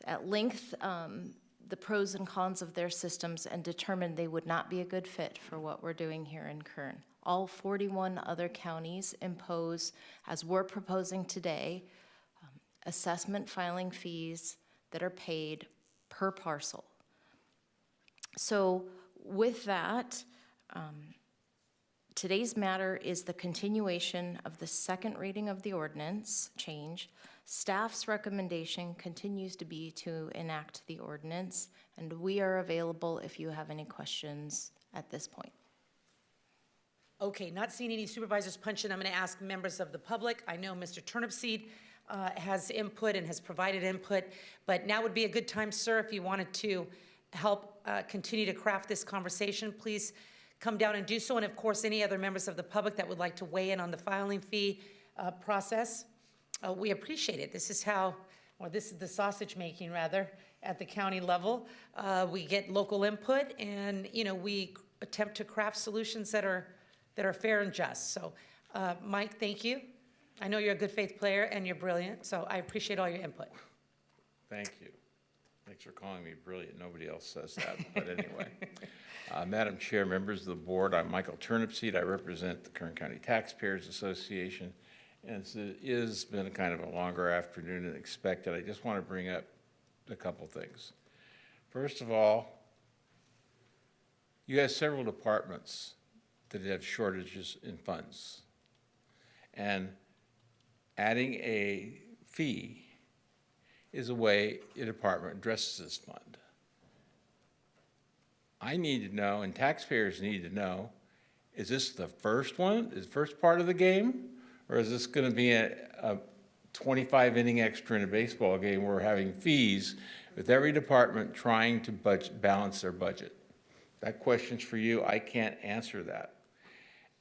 at length the pros and cons of their systems and determined they would not be a good fit for what we're doing here in Kern. All 41 other counties impose, as we're proposing today, assessment filing fees that are paid per parcel. So with that, today's matter is the continuation of the second reading of the ordinance change. Staff's recommendation continues to be to enact the ordinance, and we are available if you have any questions at this point. Okay, not seeing any supervisors punch in, I'm going to ask members of the public. I know Mr. Turnipseed has input and has provided input, but now would be a good time, sir, if you wanted to help continue to craft this conversation, please come down and do so. And of course, any other members of the public that would like to weigh in on the filing fee process, we appreciate it. This is how, or this is the sausage making rather, at the county level. We get local input and, you know, we attempt to craft solutions that are fair and just. So, Mike, thank you. I know you're a good faith player and you're brilliant, so I appreciate all your input. Thank you. Thanks for calling me brilliant. Nobody else says that, but anyway. Madam Chair, members of the board, I'm Michael Turnipseed. I represent the Kern County Taxpayers Association, and it has been kind of a longer afternoon than expected. I just want to bring up a couple things. First of all, you have several departments that have shortages in funds, and adding a fee is a way a department addresses this fund. I need to know, and taxpayers need to know, is this the first one, is the first part of the game? Or is this going to be a 25-inning extra in a baseball game where we're having fees with every department trying to balance their budget? That question's for you. I can't answer that.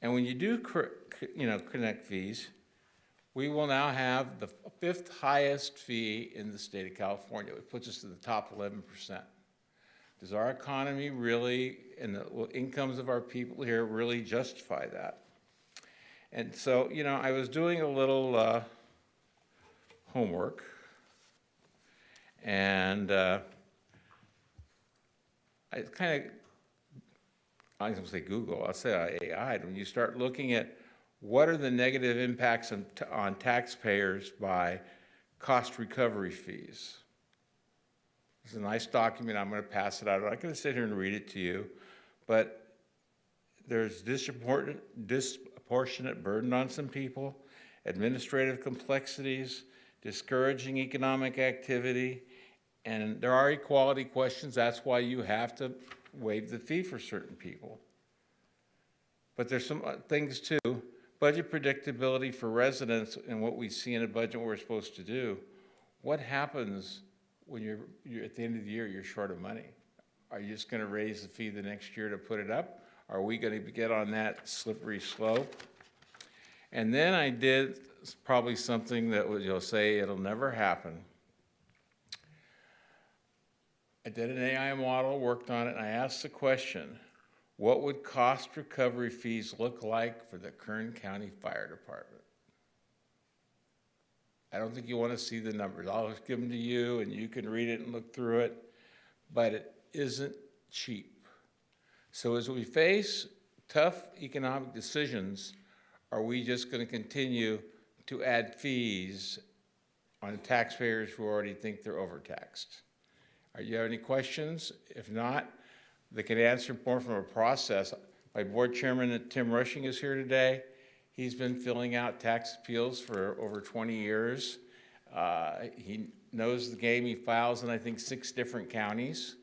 And when you do connect fees, we will now have the 5th highest fee in the state of California. It puts us to the top 11%. Does our economy really, and the incomes of our people here really justify that? And so, you know, I was doing a little homework, and I was going to say Google, I'll say AI. When you start looking at what are the negative impacts on taxpayers by cost recovery fees. It's a nice document. I'm going to pass it out. I'm not going to sit here and read it to you, but there's disproportionate burden on some people, administrative complexities, discouraging economic activity, and there are equality questions. That's why you have to waive the fee for certain people. But there's some things too. Budget predictability for residents and what we see in a budget we're supposed to do. What happens when you're at the end of the year, you're short of money? Are you just going to raise the fee the next year to put it up? Are we going to get on that slippery slope? And then I did probably something that you'll say it'll never happen. I did an AI model, worked on it, and I asked the question, what would cost recovery fees look like for the Kern County Fire Department? I don't think you want to see the numbers. I'll just give them to you and you can read it and look through it, but it isn't cheap. So as we face tough economic decisions, are we just going to continue to add fees on taxpayers who already think they're overtaxed? Do you have any questions? If not, they can answer more from a process. My board chairman, Tim Rushing, is here today. He's been filling out tax appeals for over 20 years. He knows the game. He files in, I think, 6 different counties.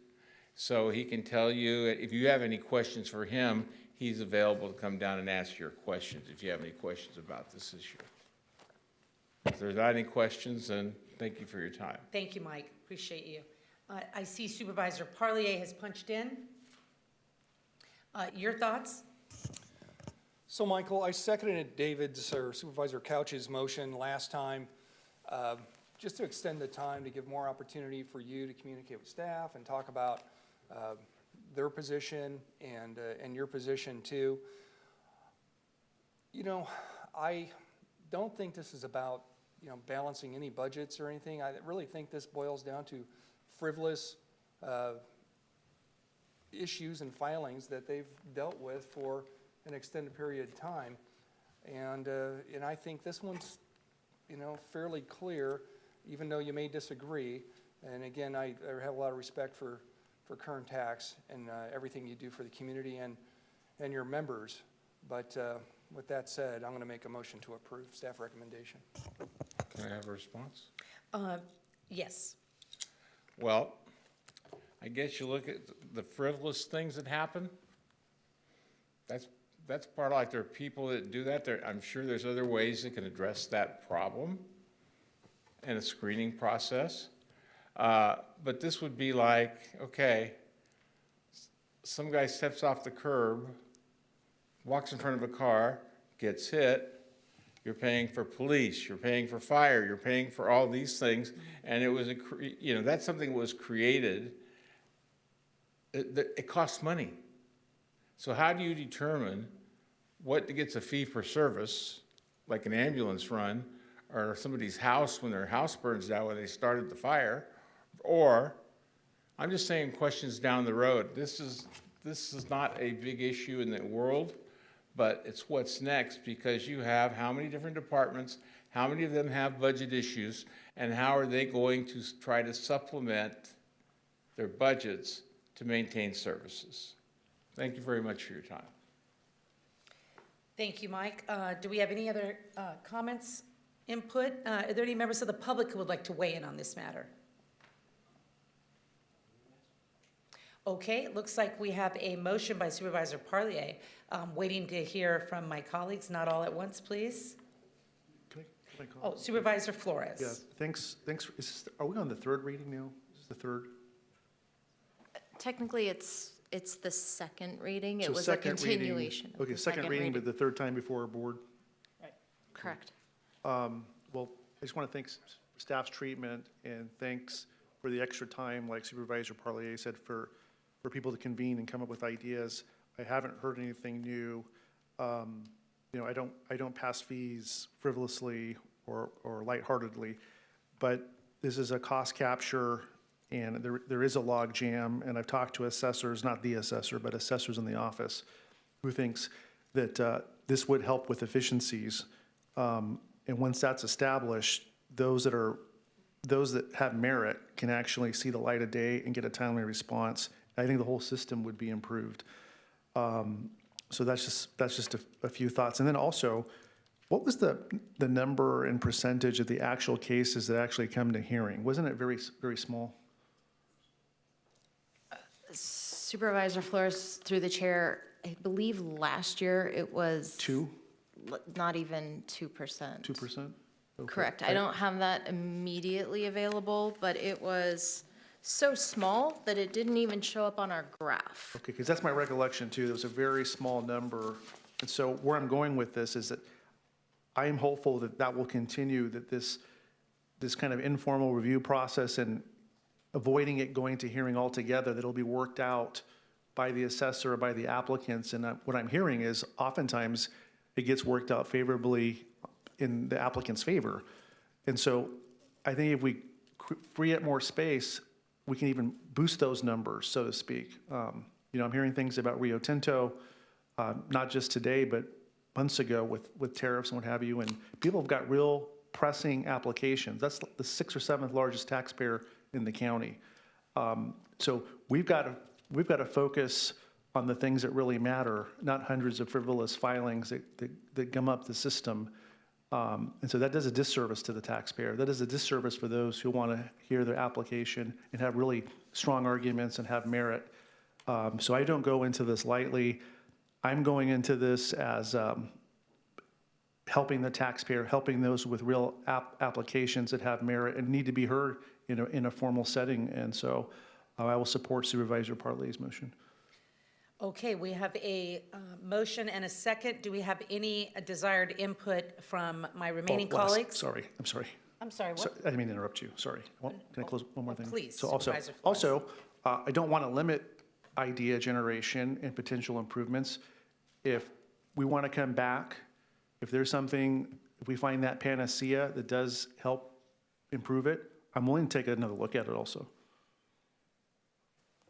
So he can tell you, if you have any questions for him, he's available to come down and answer your questions if you have any questions about this issue. If there's not any questions, then thank you for your time. Thank you, Mike. Appreciate you. I see Supervisor Parlier has punched in. Your thoughts? So, Michael, I seconded David's or Supervisor Couch's motion last time, just to extend the time to give more opportunity for you to communicate with staff and talk about their position and your position too. You know, I don't think this is about, balancing any budgets or anything. I really think this boils down to frivolous issues and filings that they've dealt with for an extended period of time. And I think this one's, fairly clear, even though you may disagree. And again, I have a lot of respect for Kern Tax and everything you do for the community and your members. But with that said, I'm going to make a motion to approve staff recommendation. Can I have a response? Yes. Well, I guess you look at the frivolous things that happen. That's part of, like, there are people that do that. I'm sure there's other ways that can address that problem in a screening process. But this would be like, okay, some guy steps off the curb, walks in front of a car, gets hit. You're paying for police, you're paying for fire, you're paying for all these things. And it was, that's something that was created. It costs money. So how do you determine what gets a fee for service, like an ambulance run, or somebody's house when their house burns down when they started the fire? Or, I'm just saying, questions down the road. This is not a big issue in the world, but it's what's next, because you have how many different departments, how many of them have budget issues, and how are they going to try to supplement their budgets to maintain services? Thank you very much for your time. Thank you, Mike. Do we have any other comments, input? Are there any members of the public who would like to weigh in on this matter? Okay, it looks like we have a motion by Supervisor Parlier. Waiting to hear from my colleagues. Not all at once, please. Can I call? Oh, Supervisor Flores. Yeah, thanks. Are we on the third reading now? Is this the third? Technically, it's the second reading. It So was a second reading. continuation. of Okay, the second reading, but the third time before our board. Correct. Well, I just want to thank staff's treatment, and thanks for the extra time, like Supervisor Parlier said, for people to convene and come up with ideas. I haven't heard anything new. I don't pass fees frivolously or lightheartedly, but this is a cost capture, and there is a log jam, and I've talked to assessors, not the assessor, but assessors in the office, who thinks that this would help with efficiencies. And once that's established, those that have merit can actually see the light of day and get a timely response. I think the whole system would be improved. So that's just a few thoughts. And then also, what was the number and percentage of the actual cases that actually come to hearing? Wasn't it very, very small? Supervisor Flores, through the chair, I believe last year it was. 2? Not even 2%. 2%? Okay. Correct. I don't have that immediately available, but it was so small that it didn't even show up on our graph. Okay, because that's my recollection too. There was a very small number. And so where I'm going with this is that I am hopeful that will continue, that this kind of informal review process and avoiding it going to hearing altogether, that it'll be worked out by the assessor or by the applicants. And what I'm hearing is oftentimes it gets worked out favorably in the applicant's favor. And so I think if we free up more space, we can even boost those numbers, so to speak. I'm hearing things about Rio Tinto, not just today, but months ago with tariffs and what have you, and people have got real pressing applications. That's the 6th or 7th largest taxpayer in the county. So we've got to focus on the things that really matter, not hundreds of frivolous filings that gum up the system. And so that does a disservice to the taxpayer. That is a disservice for those who want to hear their application and have really strong arguments and have merit. So I don't go into this lightly. I'm going into this as helping the taxpayer, helping those with real applications that have merit and need to be heard in a formal setting. And so I will support Supervisor Parlay's motion. Okay, we have a motion and a second. Do we have any desired input from my remaining colleagues? Sorry, I'm sorry. I'm sorry, what? I didn't mean to interrupt you, sorry. Can I close one more thing? Please, So Supervisor also, I don't want to limit idea generation and potential improvements. If we want to come back, if there's something, if we find that panacea that does help improve it, I'm willing to take another look at it also.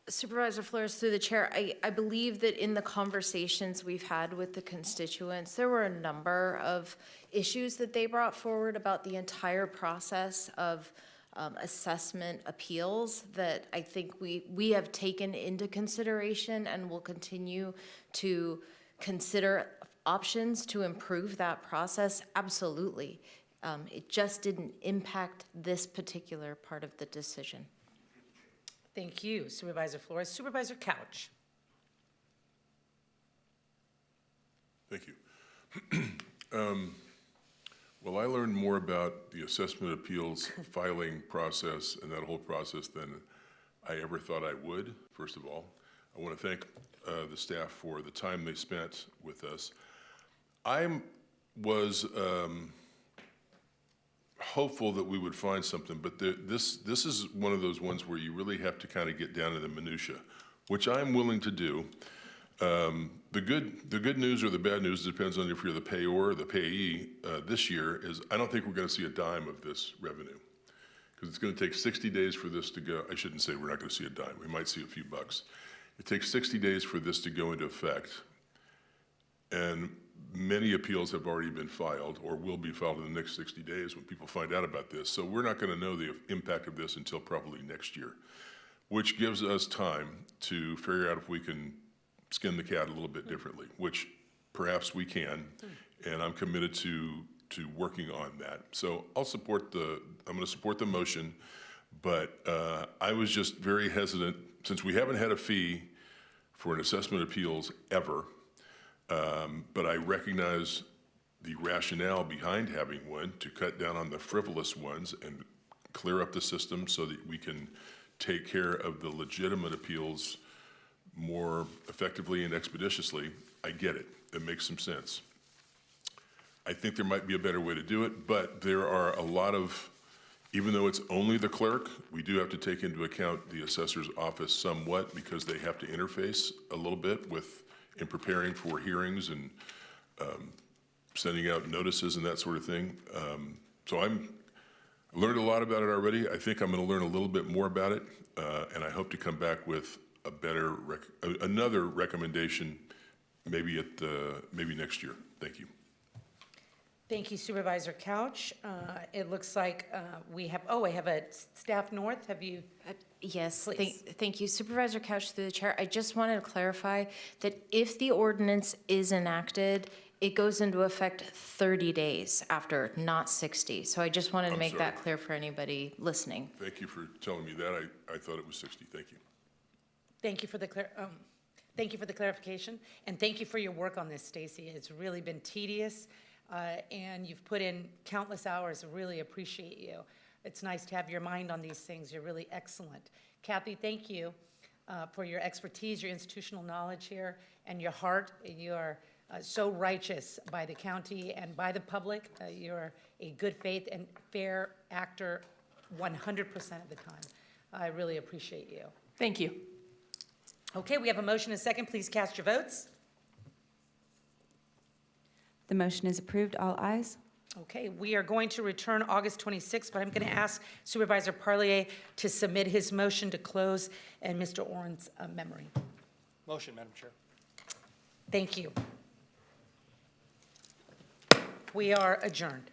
Supervisor Flores, through the chair, I believe that in the conversations we've had with the constituents, there were a number of issues that they brought forward about the entire process of assessment appeals that I think we have taken into consideration and will continue to consider options to improve that process. Absolutely. It just didn't impact this particular part of the decision. Thank you, Supervisor Flores. Supervisor Couch. Thank you. Well, I learned more about the assessment appeals filing process and that whole process than I ever thought I would, first of all. I want to thank the staff for the time they spent with us. I was hopeful that we would find something, but this is one of those ones where you really have to kind of get down to the minutia, which I'm willing to do. The good news or the bad news depends on if you're the payor or the payee this year is I don't think we're going to see a dime of this revenue because it's going to take 60 days for this to go. I shouldn't say we're not going to see a dime. We might see a few bucks. It takes 60 days for this to go into effect, and many appeals have already been filed or will be filed in the next 60 days when people find out about this. So we're not going to know the impact of this until probably next year, which gives us time to figure out if we can skin the cat a little bit differently, which perhaps we can, and I'm committed to working on that. So I'm going to support the motion, but I was just very hesitant, since we haven't had a fee for an assessment appeals ever, but I recognize the rationale behind having one to cut down on the frivolous ones and clear up the system so that we can take care of the legitimate appeals more effectively and expeditiously. I get it. It makes some sense. I think there might be a better way to do it, but there are a lot of, even though it's only the clerk, we do have to take into account the assessor's office somewhat because they have to interface a little bit in preparing for hearings and sending out notices and that sort of thing. So I learned a lot about it already. I think I'm going to learn a little bit more about it, and I hope to come back with a better, another recommendation, maybe maybe next year. Thank you. Thank you, Supervisor Couch. It looks like we have, I have a staff north. Have you? Yes, Please. thank you. Supervisor Couch, through the chair, I just wanted to clarify that if the ordinance is enacted, it goes into effect 30 days after, not 60. So I just wanted to make that clear for anybody listening. Thank you for telling me that. I thought it was 60. Thank you. Thank you for the clarification, and thank you for your work on this, Stacy. It's really been tedious, and you've put in countless hours. I really appreciate you. It's nice to have your mind on these things. You're really excellent. Kathy, thank you for your expertise, your institutional knowledge here, and your heart. You are so righteous by the county and by the public. You're a good faith and fair actor 100% of the time. I really appreciate you. Thank you. Okay, we have a motion and a second. Please cast your votes. The motion is approved. All ayes. Okay, we are going to return August 26th, but I'm going to ask Supervisor Parlier to submit his motion to close in Mr. Oren's memory. Motion, Madam Chair. Thank you. We are adjourned.